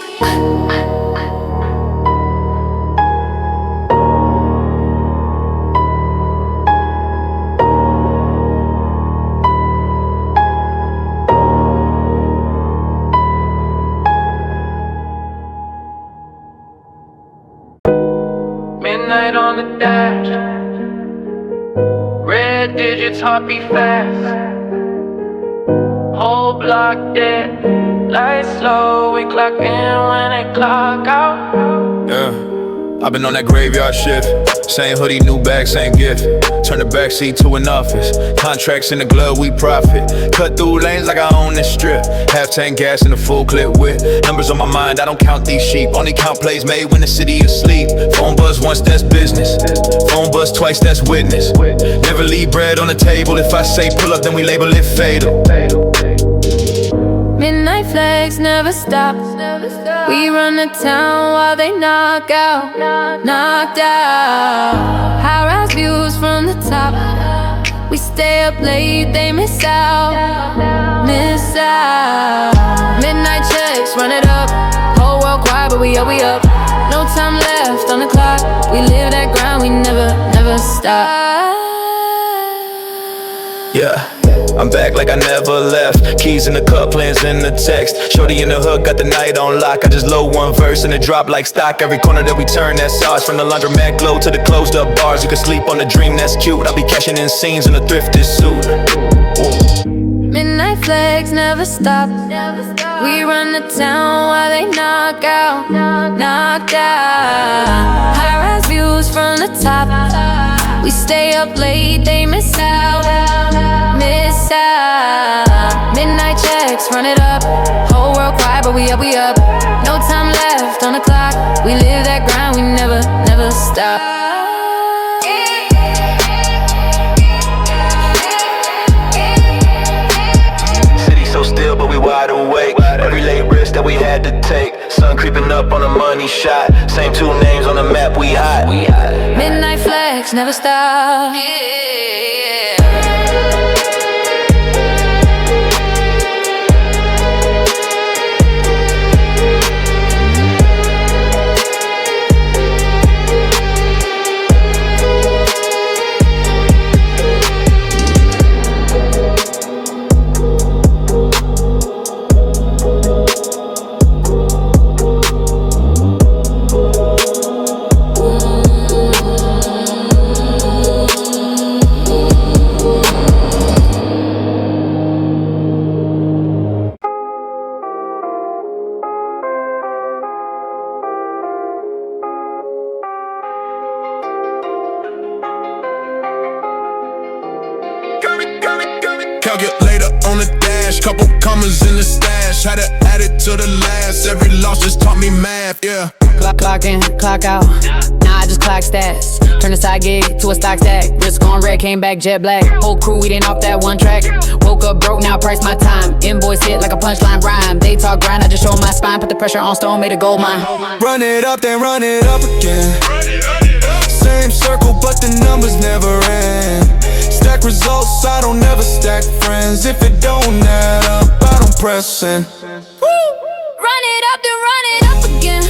Midnight on the dash, red digits, heartbeat fast. Whole block dead, lights slow, we clock in when they clock out. Yeah, I've been on that graveyard shift. Same hoodie, new bag, same gift. Turn the backseat to an office. Contracts in the glove, we profit. Cut through lanes like I own this strip. Half tank gas in a full clip with numbers on my mind, I don't count these sheep. Only count plays made when the city asleep. Phone buzz once, that's business. Phone buzz twice, that's witness. Never leave bread on the table. If I say pull up, then we label it fatal. Midnight flags never stop. We run the town while they knock out. Knocked out. High-rise views from the top. We stay up late, they miss out. Miss out. Midnight checks, run it up. Whole world quiet, but we up. No time left on the clock. We live that grind, we never stop. Yeah, I'm back like I never left. Keys in the cup, plans in the text. Shorty in the hood, got the night on lock. I just load one verse and it drop like stock. Every corner that we turn, that's ours. From the laundromat glow to the closed up bars. You can sleep on the dream, that's cute. I'll be cashing in scenes in a thrifted suit. Midnight flags never stop. We run the town while they knock out. Knocked out. High-rise views from the top. We stay up late, they miss out. Miss out. Midnight checks, run it up. Whole world quiet, but we up. No time left on the clock. We live that grind, we never stop. So still, but we wide awake. Every late risk that we had to take. Sun creeping up on a money shot. Same two names on the map, we hot. Midnight flags never stop. Calculator on the dash, couple commas in the stash. Had to add it to the last. Every loss just taught me math, yeah. Clock in, clock out. Nah, I just clock stats. Turn the side gig to a stock stack. Risk on red, came back jet black. Whole crew, we didn't off that one track. Woke up broke, now price my time. Invoice hit like a punchline rhyme. They talk grind, I just show my spine. Put the pressure on stone, made a gold mine. Run it up, then run it up again. Same circle, but the numbers never end. Stack results, I don't never stack friends. If it don't add up, I don't press in. Run it up, then run it up again.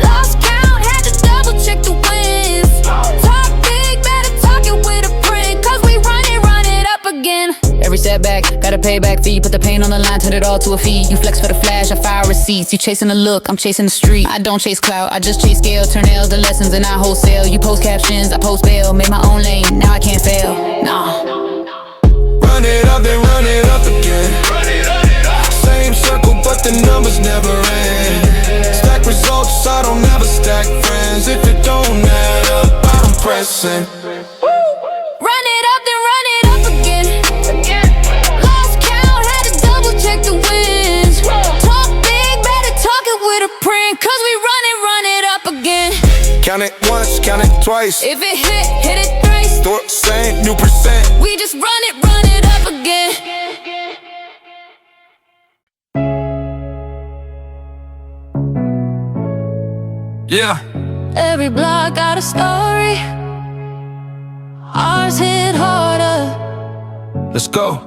Lost count, had to double check the wins. Talk big, better talk it with a print. Cause we run it up again. Every setback, got a payback fee. Put the pain on the line, turn it all to a fee. You flex for the flash, I fire receipts. You chasing the look, I'm chasing the street. I don't chase clout, I just chase scale. Turn L's to lessons and I wholesale. You post captions, I post bail. Made my own lane, now I can't fail. Nah. Run it up, then run it up again. Same circle, but the numbers never end. Stack results, I don't ever stack friends. If it don't add up, I don't press in. Run it up, then run it up again. Lost count, had to double check the wins. Talk big, better talk it with a print. Cause we run it up again. Count it once, count it twice. If it hit it thrice. Throw it same, new percent. We just run it up again. Yeah. Every block got a story. Ours hit harder. Let's go.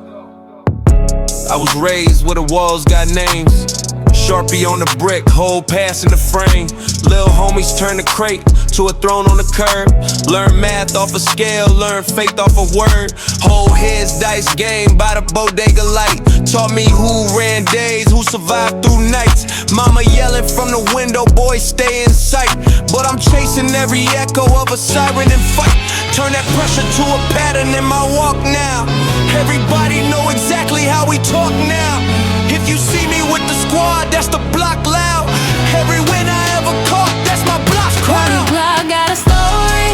I was raised where the walls got names. Sharpie on the brick, whole pass in the frame. Lil' homies turn the crate to a throne on the curb. Learn math off a scale, learn faith off a word. Whole heads dice game by the bodega light. Taught me who ran days, who survived through nights. Mama yelling from the window, boy stay in sight. But I'm chasing every echo of a siren and fight. Turn that pressure to a pattern in my walk now. Everybody know exactly how we talk now. If you see me with the squad, that's the block loud. Every win I ever caught, that's my block crowd. Every block got a story.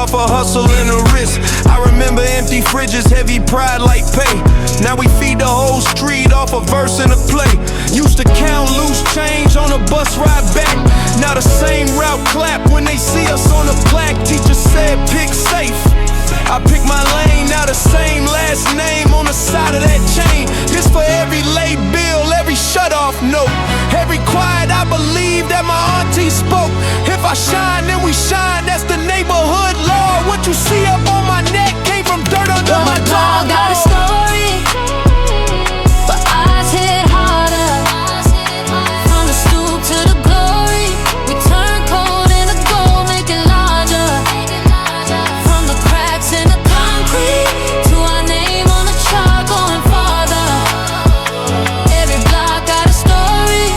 off a hustle and a risk. I remember empty fridges, heavy pride like pay. Now we feed the whole street off a verse and a play. Used to count loose change on a bus ride back. Now the same route clap when they see us on the plaque. Teacher said pick safe. I pick my lane, now the same last name on the side of that chain. This for every late bill, every shut off note, every quiet I believe that my auntie spoke. If I shine, then we shine, that's the neighborhood law. What you see up on my neck came from dirt under my dog. Got a story, but ours hit harder. From the stoop to the glory, we turn cold into gold, make it larger. From the cracks in the concrete to our name on the chart, going farther. Every block got a story,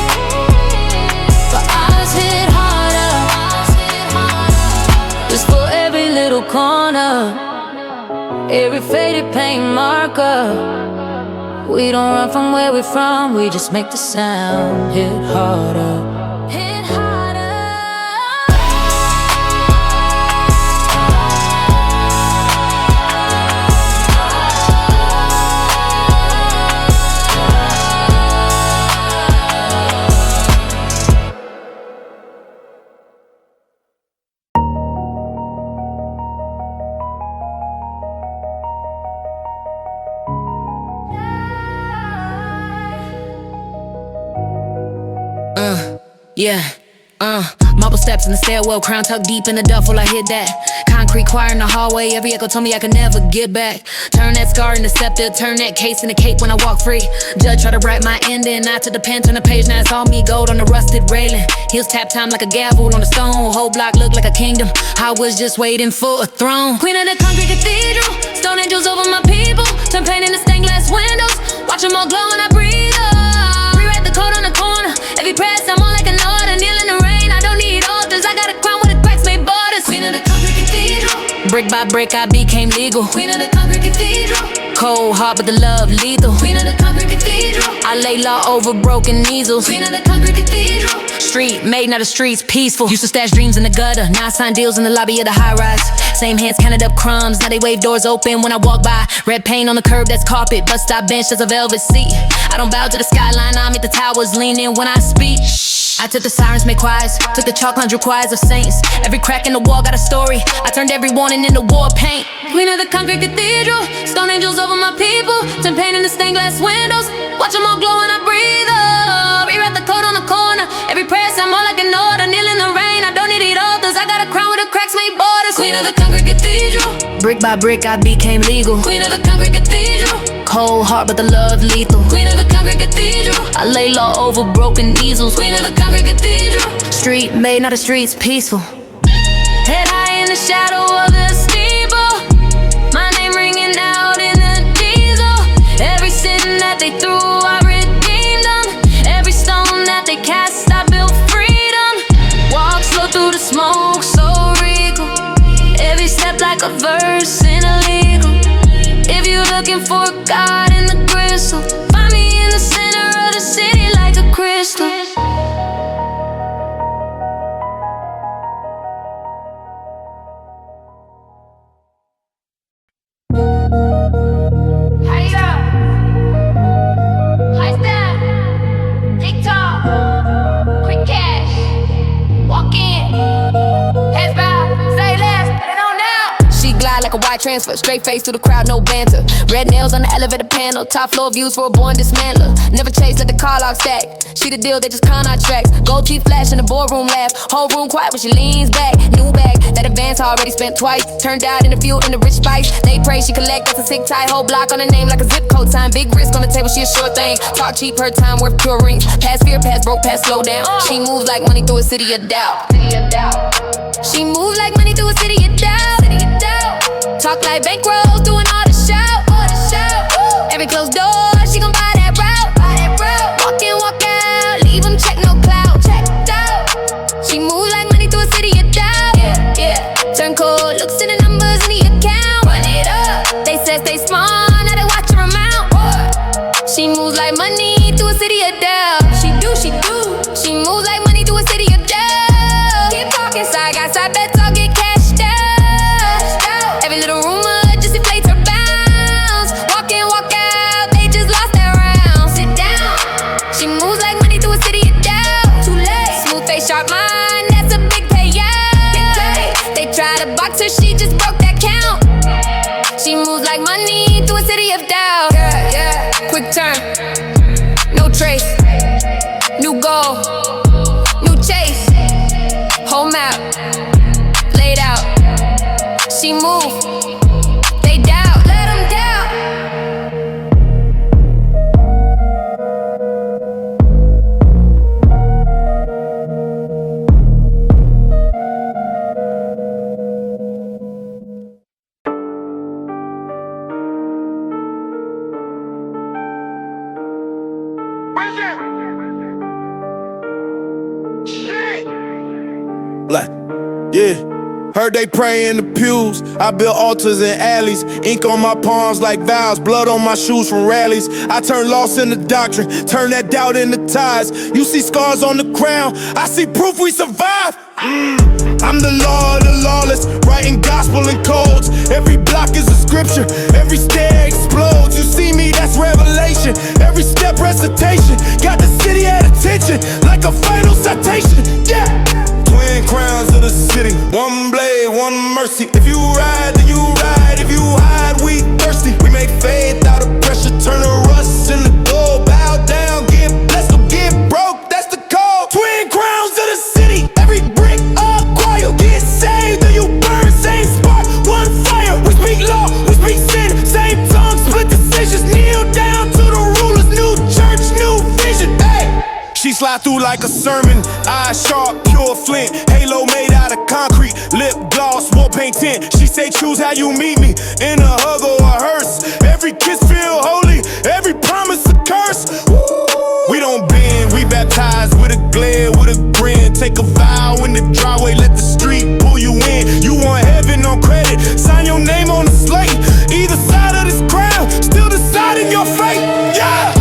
but ours hit harder. This for every little corner, every faded paint marker. We don't run from where we're from, we just make the sound hit harder. Hit harder. Yeah, marble steps in the stairwell, crown tucked deep in the duffel, I hit that. Concrete choir in the hallway, every echo told me I could never get back. Turn that scar into scepter, turn that case into cape when I walk free. Judge try to write my ending, not to the pen, turn the page, now it's all me, gold on the rusted railing. Heels tap time like a gavel on the stone, whole block look like a kingdom. I was just waiting for a throne. Queen of the concrete cathedral, stone angels over my people. Turn paint into stained glass windows, watch them all glow when I breathe up. Rewrite the code on the corner, every prayer sound more like an order. Kneel in the rain, I don't need altars, I got a crown with the cracks made borders. Queen of the concrete cathedral, Brick by brick I became legal. queen of the concrete cathedral, Cold heart but the love lethal. queen of the concrete cathedral, I lay law over broken easels. queen of the concrete cathedral. Street made, now the streets peaceful. Used to stash dreams in the gutter, now I sign deals in the lobby of the high rise. Same hands counted up crumbs, now they wave doors open when I walk by. Red paint on the curb, that's carpet. Bus stop bench, that's a velvet seat. I don't bow to the skyline, I meet the towers, lean in when I speak. I took the sirens, made choirs, took the chalk 100 choirs of saints. Every crack in the wall got a story, I turned every warning into war paint. Queen of the concrete cathedral, stone angels over my people. Turn paint into stained glass windows, watch them all glow when I breathe up. Rewrite the code on the corner, every prayer sound more like an order. Kneel in the rain, I don't need altars, I got a crown with the cracks made borders. Queen of the concrete cathedral, Brick by brick I became legal. queen of the concrete cathedral, Cold heart but the love lethal. queen of the concrete cathedral, I lay law over broken easels. queen of the concrete cathedral. Street made, now the streets peaceful. Head high in the shadow of the steeple, my name ringing out in the diesel. Every sin that they threw, I redeemed them. Every stone that they cast, I built freedom. Walk slow through the smoke, so regal. Every step like a verse in a legal. If you're looking for God in the crystal, find me in the center of the city like a crystal. Like a wide transfer, straight face through the crowd, no banter. Red nails on the elevator panel, top floor views for a born dismantler. Never chase, let the car lock stack. She the deal, they just con our tracks. Gold teeth flash in the boardroom laugh. Whole room quiet when she leans back. New bag, that advance already spent twice. Turned out in the field in the rich spice. They pray she collect, that's a sick tie. Whole block on her name like a zip code sign. Big risk on the table, she a sure thing. Talk cheap, her time worth pure rings. Pass fear, pass broke, pass slow down. She moves like money through a city of doubt. She moves like money through a city of doubt. Talk like bankroll, doing all the shout. Every closed door, she gon' buy that route. Walk in, walk out, leave them check, no clout. Checked out. She move like money through a city of doubt. Turn cold, looks to the numbers in the account. Run it up. They said stay small, now they watch her amount. She moves like money through a city of doubt. She do. She moves like money through a city of doubt. Keep talking side by side, bet all get cashed out. Heard they pray in the pews. I built altars in alleys. Ink on my palms like vows. Blood on my shoes from rallies. I turn loss into doctrine. Turn that doubt into ties. You see scars on the crown. I see proof we survive. I'm the law of the lawless. Writing gospel in codes. Every block is a scripture. Every stair explodes. You see me, that's revelation. Every step recitation. Got the city at attention. Like a final citation. Yeah. Twin crowns of the city. One blade, one mercy. If you ride, then you ride. If you hide, we thirsty. We make faith out of pressure. Turn the rust into gold. Bow down, get blessed or get broke. That's the call. Twin crowns of the city. Every brick of choir. Get saved or you burn. Same spark, one fire. We speak law, we speak sin. Same tongue, split decisions. Kneel down to the rulers. New church, new vision. Hey. She slide through like a sermon. Eyes sharp, pure flint. Halo made out of concrete. Lip gloss, war paint tint. She say choose how you meet me. In a hug or a hearse. Every kiss feel holy. Every promise a curse. Woo. We don't bend, we baptized with a glare, with a grin. Take a vow in the driveway, let the street pull you in. You want heaven on credit, sign your name on the slate. Either side of this crowd, still deciding your fate. Yeah.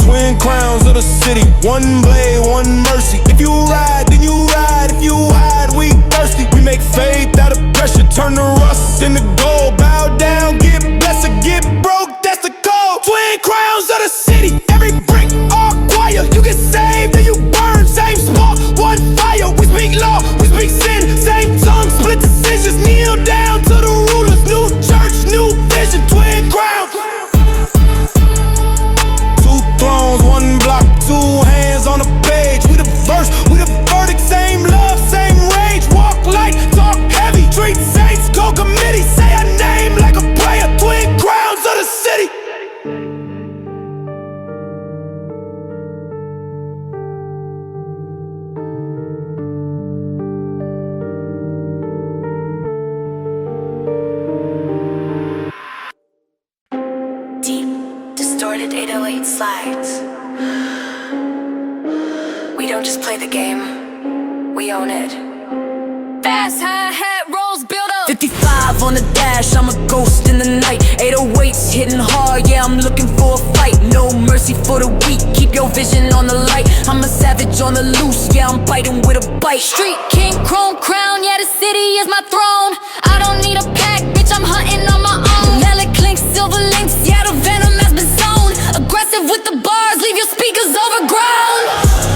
Twin crowns of the city, one blade, one mercy. If you ride, then you ride. If you hide, we thirsty. We make faith out of pressure, turn the rust into gold. Bow down, get blessed or get broke, that's the code. Twin crowns of the city, every brick all choir. You get saved or you burn, same spot, one fire. We speak law, we speak sin, same tongue, split decisions. Kneel down to the rulers, new church, new vision. Twin crowns. Thrones, one block, two hands on the page. We the verse, we the verdict, same love, same rage. Walk light, talk heavy, treat saints, go committee. Say a name like a player, twin crowns of the city. Distorted 808 slides. We don't just play the game, we own it. Fast hi-hat rolls build up. 55 on the dash, I'm a ghost in the night. 808s hitting hard, yeah, I'm looking for a fight. No mercy for the weak, keep your vision on the light. I'm a savage on the loose, yeah, I'm biting with a bite. Street king, chrome crown, yeah, the city is my throne. I don't need a pack, bitch, I'm hunting on my own. Metallic clinks, silver links, yeah, the venom has been sown. Aggressive with the bars, leave your speakers overgrown.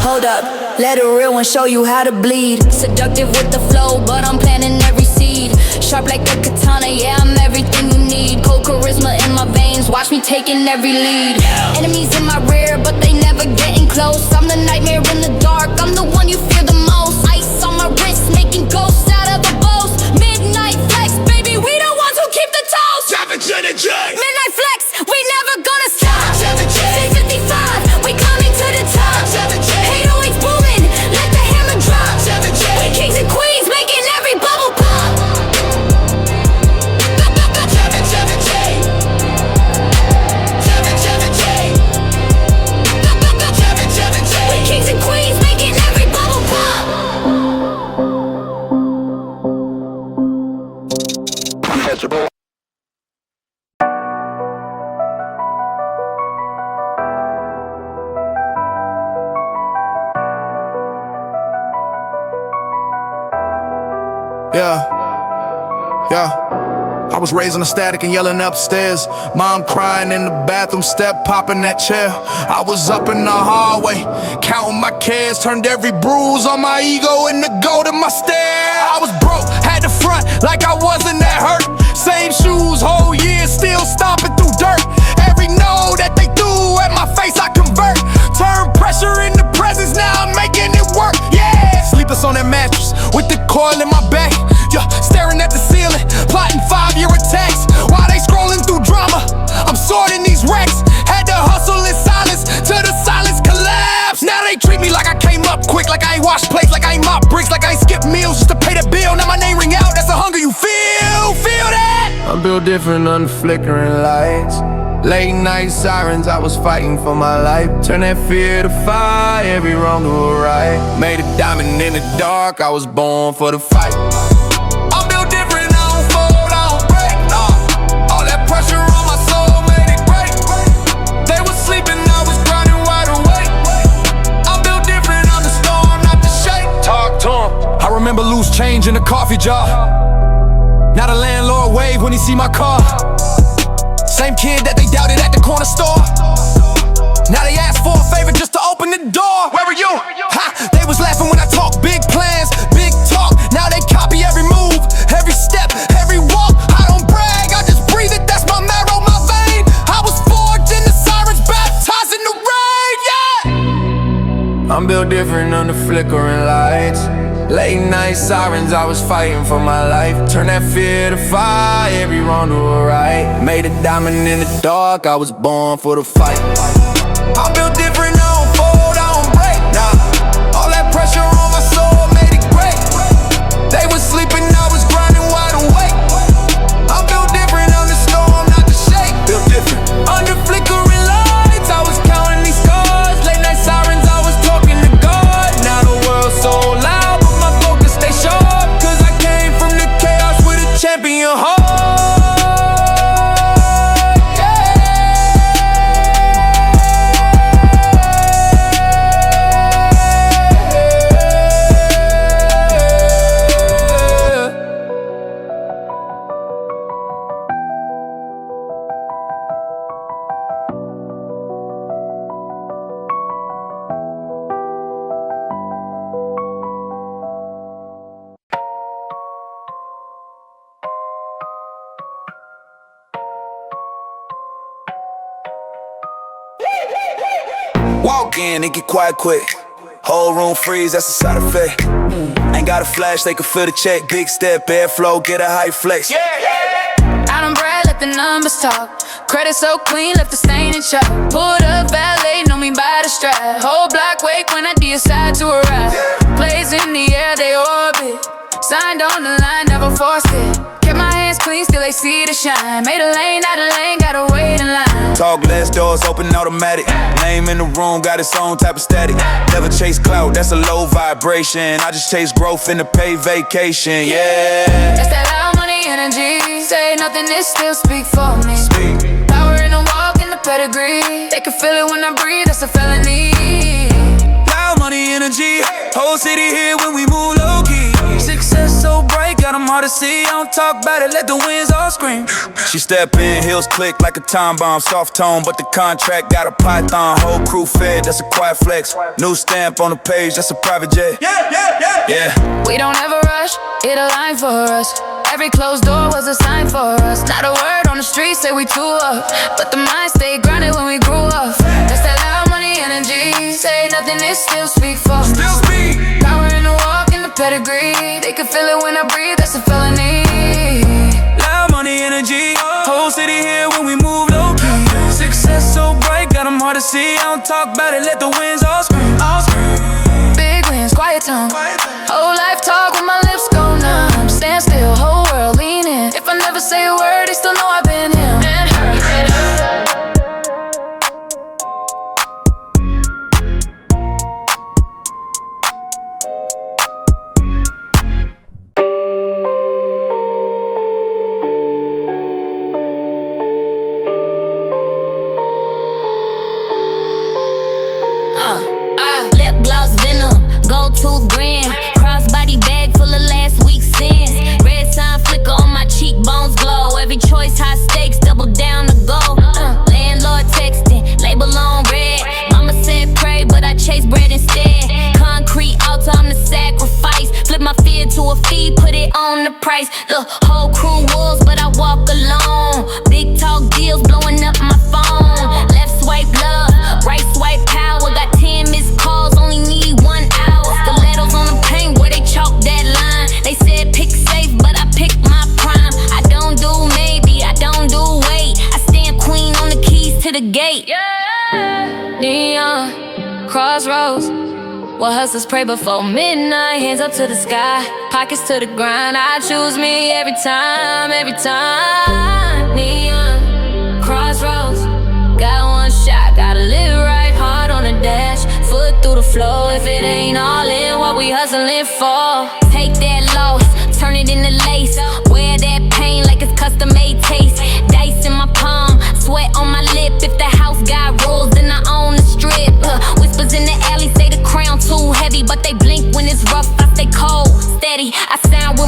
Hold up, let a real one show you how to bleed. Seductive with the flow, but I'm planting every seed. Sharp like a katana, yeah, I'm everything you need. Cold charisma in my veins, watch me taking every lead. Enemies in my rear, but they never getting close. I'm the nightmare in the dark, I'm the one you fear the most. Ice on my wrist, making ghosts out of a boast. Midnight flex, baby, we the ones who keep the toast. Midnight flex, we never gonna stop. 655, we coming to the top. 808's booming, let the hammer drop. We kings and queens, making every bubble pop. We kings and queens, making every bubble pop. Yeah. I was raised on the static and yelling upstairs. Mom crying in the bathroom, step popping that chair. I was up in the hallway, counting my cares. Turned every bruise on my ego into gold in my stare. I was broke, had to front like I wasn't that hurt. Same shoes, whole year, still stomping through dirt. Every no that they threw at my face, I convert. Turn pressure into presence, now I'm making it work. Yeah, sleepless on that mattress with the coil in my back. Yeah, staring at the ceiling, plotting 5-year attacks. While they scrolling through drama, I'm sorting these racks. Had to hustle in silence till the silence collapsed. Now they treat me like I came up quick, like I ain't washed plates, like I ain't mopped bricks, like I ain't skipped meals just to pay the bill. Now my name ring out, that's the hunger you feel that? I'm built different under flickering lights. Late night sirens, I was fighting for my life. Turn that fear to fire, every wrong to a right. Made a diamond in the dark, I was born for the fight. change in a coffee jar. Now the landlord wave when he see my car. Same kid that they doubted at the corner store. Now they ask for a favor just to open the door. Where were you? Ha! They was laughing when I talk big plans, big talk. Now they copy every move, every step, every walk. I don't brag, I just breathe it, that's my marrow, my vein. I was forged in the Sirens, baptized in the rain, yeah! I'm built different under flickering lights. Late night sirens, I was fighting for my life. Turn that fear to fire, every wrong to a right. Made a diamond in the dark, I was born for the fight. I'm built different, I don't fold, I don't break, nah. All that pressure on my soul made it great. They was sleeping, I was grinding wide awake. I'm built different, I'm the storm, not the shake. Built different. Under flickering lights, I was counting these scars. Late night sirens, I was talking to God. Now the world's so loud, but my focus stay sharp. Cause I came from the chaos with a champion heart. Walk in, it get quiet quick. Whole room freeze, that's a side effect. Ain't got a flash, they can feel the check. Big step, airflow, get a high flex. I don't brag, let the numbers talk. Credit so clean, left the stain in chalk. Pulled up valet, know me by the strap. Whole block wake when I decide to arrive. Plays in the air, they orbit. Signed on the line, never forced it. Kept my hands clean, still they see the shine. Made a lane, out of lane, gotta wait in line. Talk less, doors open automatic. Name in the room, got its own type of static. Never chase clout, that's a low vibration. I just chase growth in the paid vacation, yeah. That's that loud money energy. Say nothing, it still speak for me. Power in the walk, in the pedigree. They can feel it when I breathe, that's a felony. Loud money energy, whole city here when we move low key. Success so bright, got them hard to see. I don't talk about it, let the winds all scream. She step in, heels click like a time bomb. Soft tone, but the contract got a python. Whole crew fed, that's a quiet flex. New stamp on the page, that's a private jet. Yeah. We don't ever rush, it align for us. Every closed door was a sign for us. Not a word on the street, say we too up. But the mind stayed grounded when we grew up. That's that loud money energy. Say nothing, it still speak for me. Still speak. Power in the walk, in the pedigree. They can feel it when I breathe, that's a felony. Loud money energy, whole city here when we move low key. Success so bright, got them hard to see. I don't talk about it, let the winds all scream. Big wins, quiet tongue. Whole life talk when my lips go numb. Stand still, whole world leaning. If I never say a word, they still know I've been him. And her. Lip gloss venom, gold tooth grin. Crossbody bag full of last week's sins. Red sign flicker on my cheekbones glow. Every choice high stakes, double down to go. Landlord texting, label on red. Mama said pray, but I chase bread instead. Concrete altar, I'm the sacrifice. Flip my fear to a fee, put it on the price. The whole crew wolves, but I walk alone. Big talk deals blowing up my phone. Left swipe love, right swipe power. Got 10 missed calls, only need 1 hour. Stilettos on the paint where they chalk that line. They said pick safe, but I pick my prime. I don't do maybe, I don't do wait. I stand queen on the keys to the gate. Neon, crossroads. What hustlers pray before midnight. Hands up to the sky, pockets to the grind. I choose me every time, every time. Neon, crossroads. Got one shot, gotta live right. Hard on the dash, foot through the flow. If it ain't all in, what we hustling for? Take that loss, turn it into lace. Wear that pain like it's custom made taste. Dice in my palm, sweat on my lip. If the house got rules, then I own the strip. Whispers in the alley say the crown too heavy, but they blink when it's rough. I stay cold, steady. I sound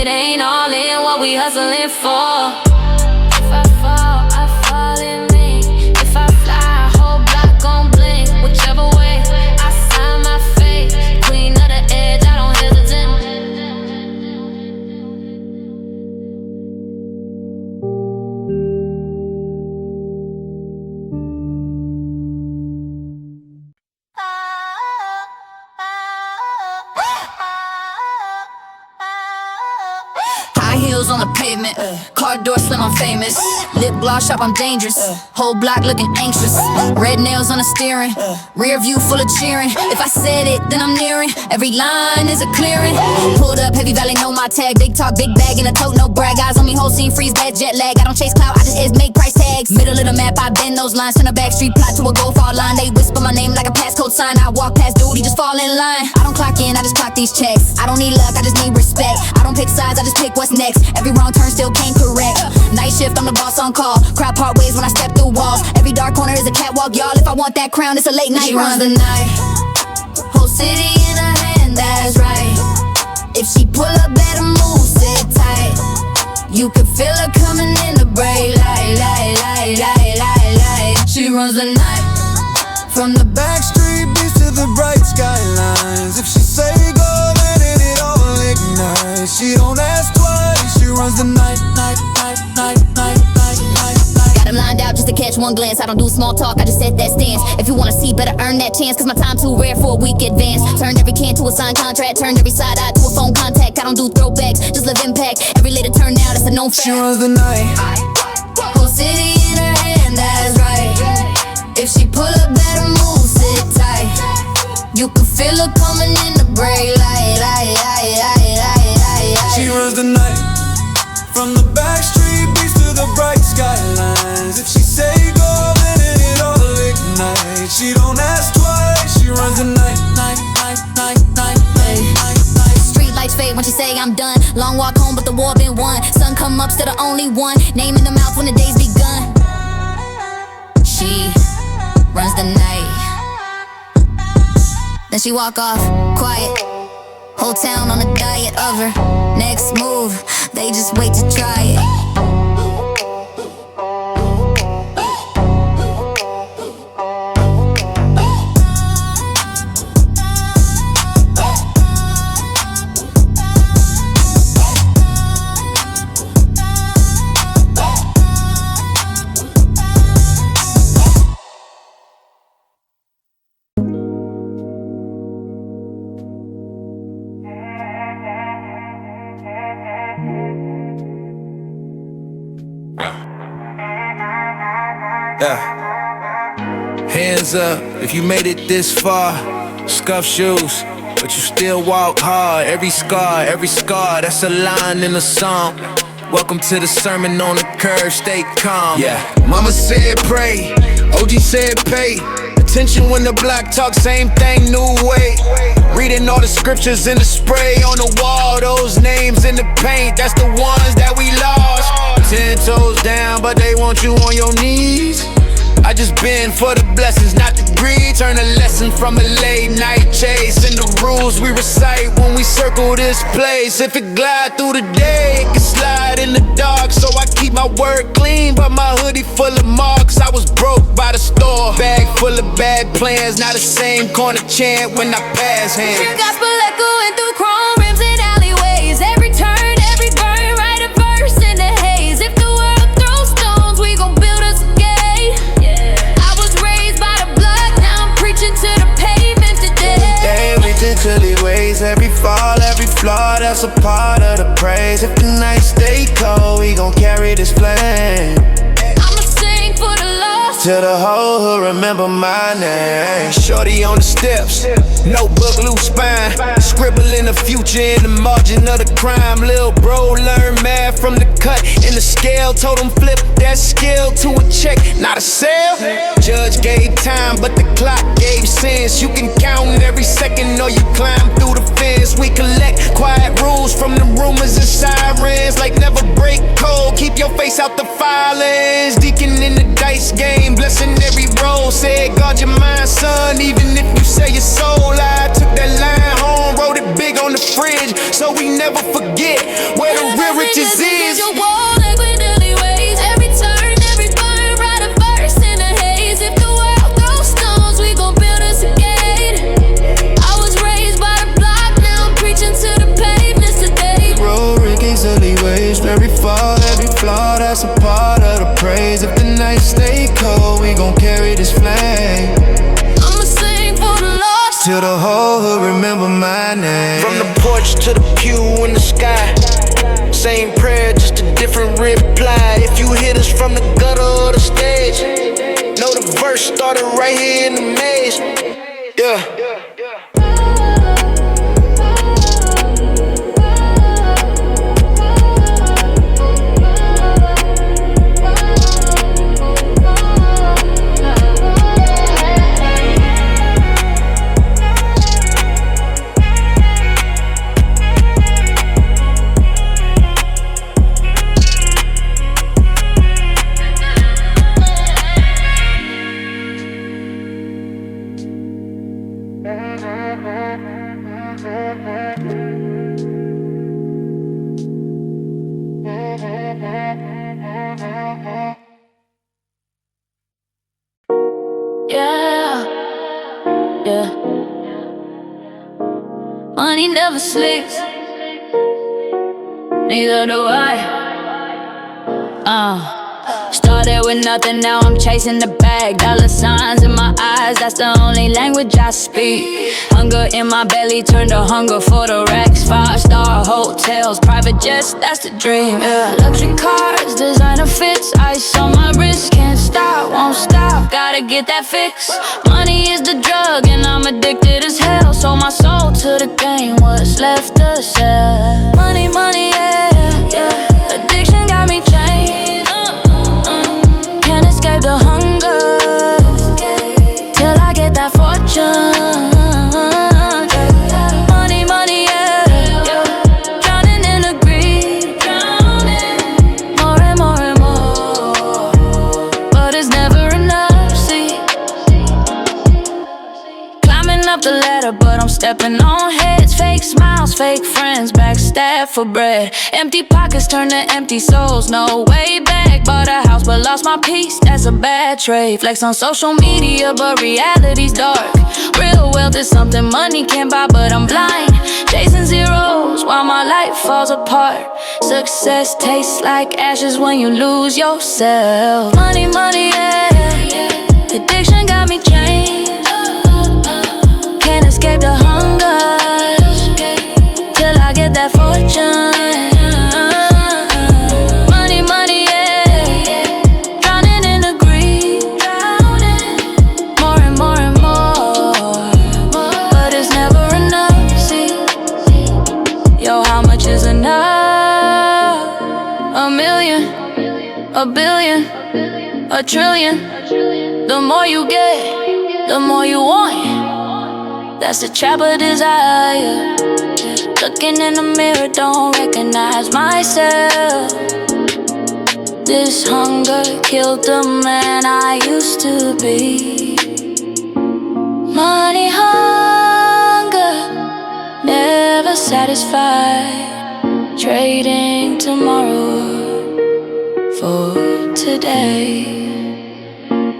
it ain't all in what we hustling for. If I fall, I fall in me. If I fly, whole block gon' blink. Whichever way, I sign my fate. Queen of the edge, I don't hesitate. High heels on the pavement, car door slim, I'm famous. Lip gloss shop, I'm dangerous. Whole block looking anxious. Red nails on the steering, rear view full of cheering. If I said it, then I'm nearing. Every line is a clearing. Pulled up, heavy valley, know my tag. Big talk, big bag in a tote, no brag. Eyes on me, whole scene freeze, bad jet lag. I don't chase clout, I just is make price tags. Middle of the map, I bend those lines. Turn a Backstreet plot to a goal fall line. They whisper my name like a passcode sign. I walk past dude, he just fall in line. I don't clock in, I just clock these checks. I don't need luck, I just need respect. I don't pick sides, I just pick what's next. Every wrong turn still came correct. Night shift, I'm the boss on call. Crowd part ways when I step through walls. Every dark corner is a catwalk, y'all. If I want that crown, it's a late night. She runs the night, whole city in her hand, that's right. If she pull up, better move, sit tight. You can feel her coming in the bright light, light, light, light, light, light. She runs the night, from the backstreet beats to the bright skylines. If she say go, then it all ignites. She don't ask twice, she runs the night, night, night, night, night, night, night, night. Got him lined out just to catch one glance. I don't do small talk, I just set that stance. If you wanna see, better earn that chance. Cause my time too rare for a week advance. Turned every can to a signed contract. Turned every side eye to a phone contact. I don't do throwbacks, just live impact. Every later turn now, that's a known fact. She runs the night, whole city in her hand, that's right. If she pull up, better move, sit tight. You can feel her coming in the bright light, light, light, light, light, light. she runs the night. From the backstreet beats to the bright skylines. If she say go, then it all ignites. She don't ask twice, she runs the night, night, night, night, night, night, night, night. Streetlights fade when she say I'm done. Long walk home, but the war been won. Sun come up, still the only one. Name in the mouth when the day's begun. She runs the night. Then she walk off, quiet. Whole town on a diet of her next move. They just wait to try it. Yeah. Hands up if you made it this far. Scuffed shoes, but you still walk hard. Every scar, that's a line in a song. Welcome to the sermon on the curve, stay calm. Yeah. Mama said pray, OG said pay attention when the block talk, same thing, new way. Reading all the scriptures in the spray on the wall. Those names in the paint, that's the ones that we lost. 10 toes down, but they want you on your knees. I just been for the blessings, not the greed. Turn a lesson from a late night chase. And the rules we recite when we circle this place. If it glide through the day, it can slide in the dark. So I keep my word clean, but my hoodie full of marks. I was broke by the store, bag full of bad plans. Not the same corner chant when I pass hands. Pure gospel echoing through chrome rims and alleyways. Every turn, every burn, write a verse in the haze. If the world throws stones, we gon' build us a gate. I was raised by the block, now I'm preaching to the pavement today. Every ways, every fall, every flaw, that's a part of the praise. If the night stay cold, we gon' carry this flame. I'ma sing for the lost, till the whole hood remember my name. Shorty on the steps, notebook, loose spine. Scribbling the future in the margin of the crime. Lil' bro learned math from the cut in the scale. Told him flip that skill to a check, not a sale. Judge gave time, but the clock gave sense. You can count every second or you climb through the fence. We collect quiet rules from the rumors and sirens. Like never break code, keep your face out the filings. Deacon in the dice game, blessing every roll. Said guard your mind, son, even if you sell your soul. I took that line home, wrote it big on the fridge, so we never forget where the whole hood remember my name. From the porch to the pew in the sky, same prayer, just a different reply. If you hit us from the gutter or the stage, know the verse started right here in the maze. Yeah. Money never sleeps, neither do I. Started with nothing, now I'm chasing the bag. Dollar signs in my eyes, that's the only language I speak. Hunger in my belly turned to hunger for the racks. 5-star hotels, private jets, that's the dream. Luxury cars, designer fits, ice on my wrist. Can't stop, won't stop, gotta get that fix. Money is the drug and I'm addicted as hell. Sold my soul to the game, what's left to sell? Money, money, yeah, yeah. Addiction got me chained. Can't escape the hunger till I get that fortune. Money, money, yeah, yeah. Drowning in the greed, more and more and more, but it's never enough, see. Climbing up the ladder, but I'm stepping on heads. Fake smiles, fake friends, backstab for bread. Empty pockets turn to empty souls, no way back. Bought a house but lost my peace, that's a bad trade. Flex on social media but reality's dark. Real wealth is something money can't buy, but I'm blind. Chasing zeros while my life falls apart. Success tastes like ashes when you lose yourself. Money, money, yeah. Addiction got me chained. Can't escape the hunger till I get that fortune. Money, money, yeah. Drowning in the greed, more and more and more, but it's never enough, see. Yo, how much is enough? A million, a billion, a trillion. The more you get, the more you want. That's the trap of desire. Looking in the mirror, don't recognize myself. This hunger killed the man I used to be. Money hunger, never satisfied. Trading tomorrow for today.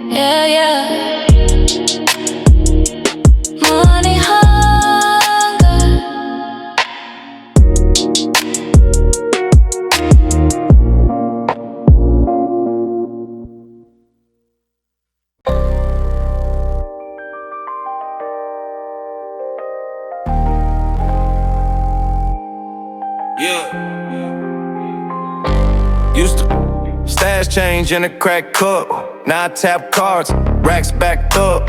Yeah, yeah. Money hunger. Yeah. Used to stash change in a crack cup. Now I tap cards, racks backed up.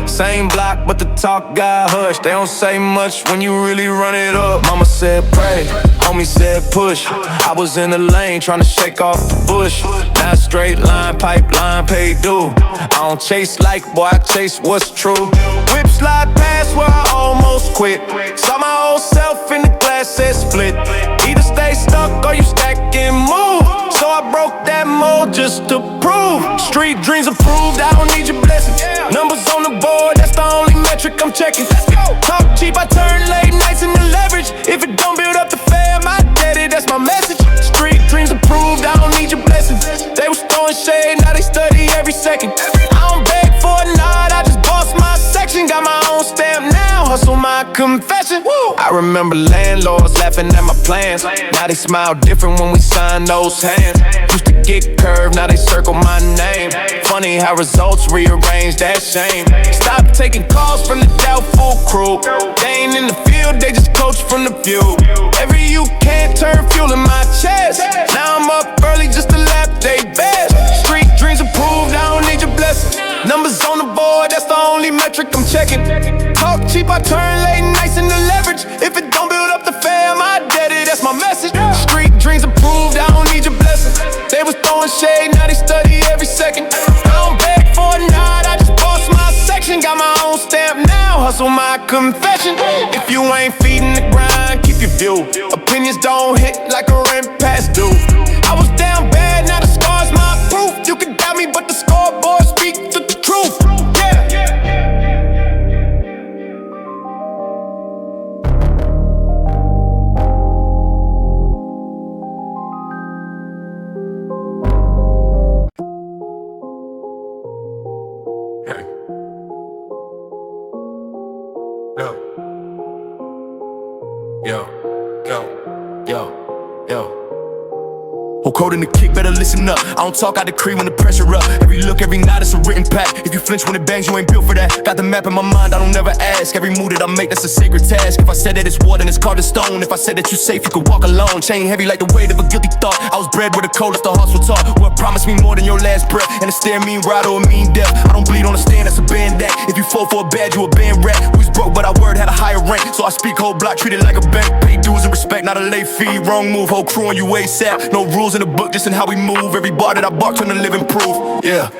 Same block, but the talk got hushed. They don't say much when you really run it up. Mama said pray, homie said push. I was in the lane trying to shake off the bush. Now straight line, pipeline, pay due. I don't chase like, boy, I chase what's true. Whip slide past where I almost quit. Saw my old self in the glass, said split. Either stay stuck or you stack and move. So I broke that mold just to prove. Street dreams approved, I don't need your blessings. Numbers on the board, that's the only metric I'm checking. Talk cheap, I turn late nights into leverage. If it don't build up the fam, I get it, that's my message. Street dreams approved, I don't need your blessings. They was throwing shade, now they study every second. I don't beg for a nod, I just boss my section. Got my own stamp now, hustle my confession. I remember landlords laughing at my plans. Now they smile different when we sign those hands. Used to get curved, now they circle my name. Funny how results rearrange that shame. Stop taking calls from the doubtful crew. They ain't in the field, they just coach from the view. Every you can't turn fuel in my chest. Now I'm up early just to lap they best. Street dreams approved, I don't need your blessings. Numbers on the board, that's the only metric I'm checking. Talk cheap, I turn late nights into leverage. If it don't build up the fam, I dead it, that's my message. Street dreams approved, I don't need your blessings. They was throwing shade, now they study every second. I don't beg for a nod, I just boss my section. Got my own stamp now, hustle my confession. If you ain't feeding the grind, keep your view. Opinions don't hit like a rent pass due. I was down bad, now the scars my proof. You can doubt me, but the scoreboard speaks the truth. Cold in the kick, better listen up. I don't talk, I decree when the pressure up. Every look, every night, it's a written pack. If you flinch when it bangs, you ain't built for that. Got the map in my mind, I don't never ask. Every move that I make, that's a sacred task. If I said that it's water, then it's carved in stone. If I said that you safe, you could walk alone. Chain heavy like the weight of a guilty thought. I was bred with a cold, that's the hearts will talk. What promised me more than your last breath? And a stare mean ride or a mean death. I don't bleed on the stand, that's a band that. If you fall for a badge, you a band rat. We was broke, but our word had a higher rank. So I speak whole block, treat it like a bank. Pay dues and respect, not a late fee. Wrong move, whole crew on you ASAP. No rules in the book, just in how we move. Every bar that I bark turn to living proof. Yeah.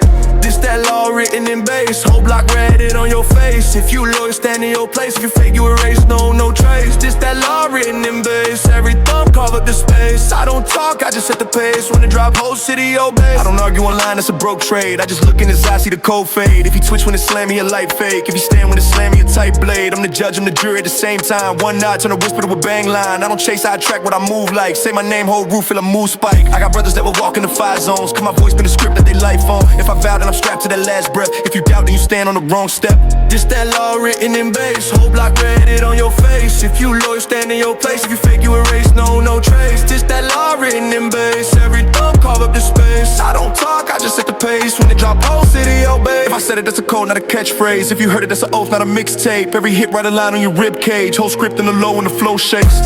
This that law written in base. Whole block read it on your face. If you loyal, stand in your place. If you fake, you erase, no trace. This that law written in base. Every thumb carve up the space. I don't talk, I just set the pace. When it drop, whole city obey. I don't argue online, that's a broke trade. I just look in his eyes, see the cold fade. If he twitch when it's slam, he a light fake. If he stand when it's slam, he a tight blade. I'm the judge, I'm the jury at the same time. One nod, turn a whisper to a bang line. I don't chase, I track what I move like. Say my name, whole roof, feel a move spike. I got brothers that will walk in the fire zones. Cause my voice been the script that they life on. If I vow, then I'm strapped to that last breath. If you doubt, then you stand on the wrong step. This that law written in base. Whole block read it on your face. If you loyal, stand in your place. If you fake, you erase, no trace. This that law written in base. Every thumb carve up the space. I don't talk, I just set the pace. When it drop, whole city obey. If I said it, that's a code, not a catchphrase. If you heard it, that's an oath, not a mixtape. Every hit, write a line on your rib cage. Whole script in the low and the flow shakes.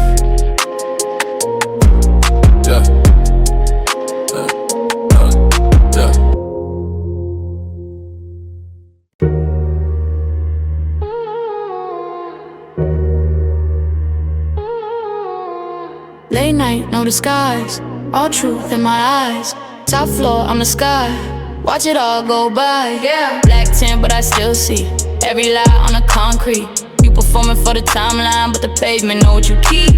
Late night, no disguise. All truth in my eyes. Top floor, I'm the sky. Watch it all go by. Yeah. Black tint, but I still see every lie on the concrete. You performing for the timeline, but the pavement know what you keep.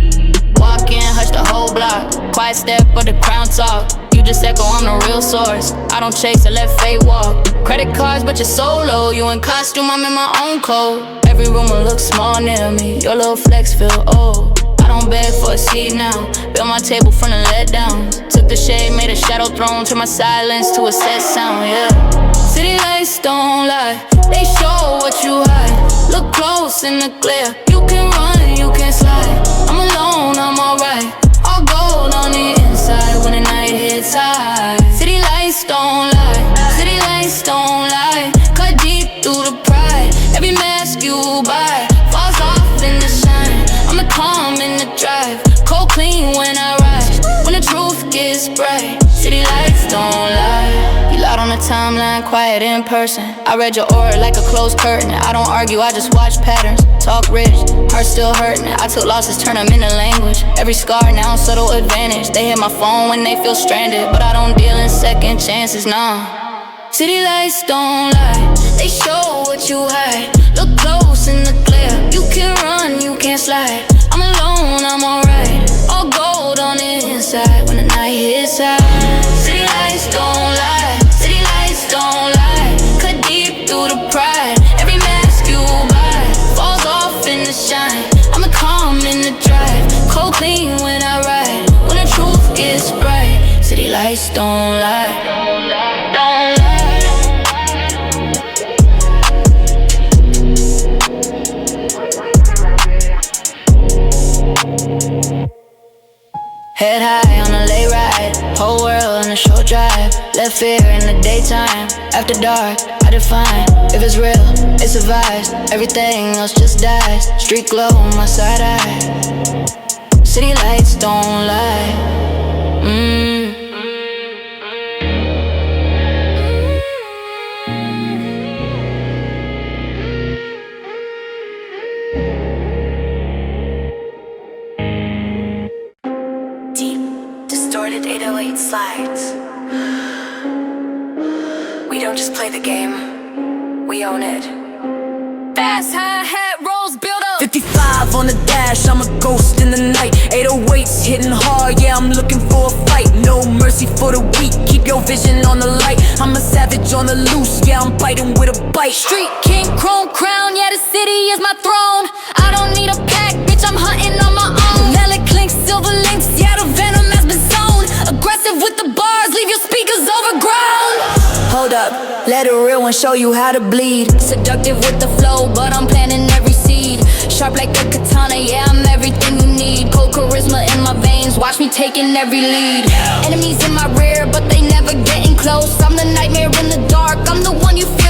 Walk in, hush the whole block. Quiet step, but the crown talk. You just echo, I'm the real source. I don't chase, I let fate walk. Credit cards, but you're solo. You in costume, I'm in my own code. Every room will look small near me. Your little flex feel old. I don't beg for a seat now. Built my table from the let down. Took the shade, made a shadow throne. Turned my silence to a set sound, yeah. City lights don't lie. They show what you hide. Look close in the glare. You can run, you can slide. I'm alone, I'm alright. All gold on the inside when the night hits high. City lights don't lie. City lights don't lie. Cut deep through the pride. Every mask you buy falls off in the shine. I'm the calm in the drive. Cold clean when I rise. When the truth gets bright. City lights don't lie. You loud on the timeline, quiet in person. I read your aura like a closed curtain. I don't argue, I just watch patterns. Talk rich, heart still hurting. I took losses, turn them into language. Every scar now subtle advantage. They hit my phone when they feel stranded, but I don't deal in second chances, nah. City lights don't lie. They show what you hide. Look close in the glare. You can run, you can't slide. I'm alone, I'm alright. All gold on the inside when the night hits high. City lights don't lie. City lights don't lie. Cut deep through the pride. Every mask you buy falls off in the shine. I'm the calm in the drive. Cold clean when I ride. When the truth gets bright. City lights don't lie. Don't lie. Head high on a late ride. Whole world on a short drive. that fear in the daytime. After dark, I define. If it's real, it survives. Everything else just dies. Street glow on my side eye. City lights don't lie. Distorted 808 slides. We don't just play the game, we own it. Fast hi-hat rolls build up. 55 on the dash, I'm a ghost in the night. 808s hitting hard, yeah, I'm looking for a fight. No mercy for the weak, keep your vision on the light. I'm a savage on the loose, yeah, I'm biting with a bite. Street king, chrome crown, yeah, the city is my throne. I don't need a pack, bitch, I'm hunting on my own. Metallic clinks, silver links, yeah, the venom has been sown. Aggressive with the bars, leave your speakers overgrown. Hold up, let a real one show you how to bleed. Seductive with the flow, but I'm planting every seed. Sharp like a katana, yeah, I'm everything you need. Cold charisma in my veins, watch me taking every lead. Enemies in my rear, but they never getting close. I'm the nightmare in the dark, I'm the one you feel.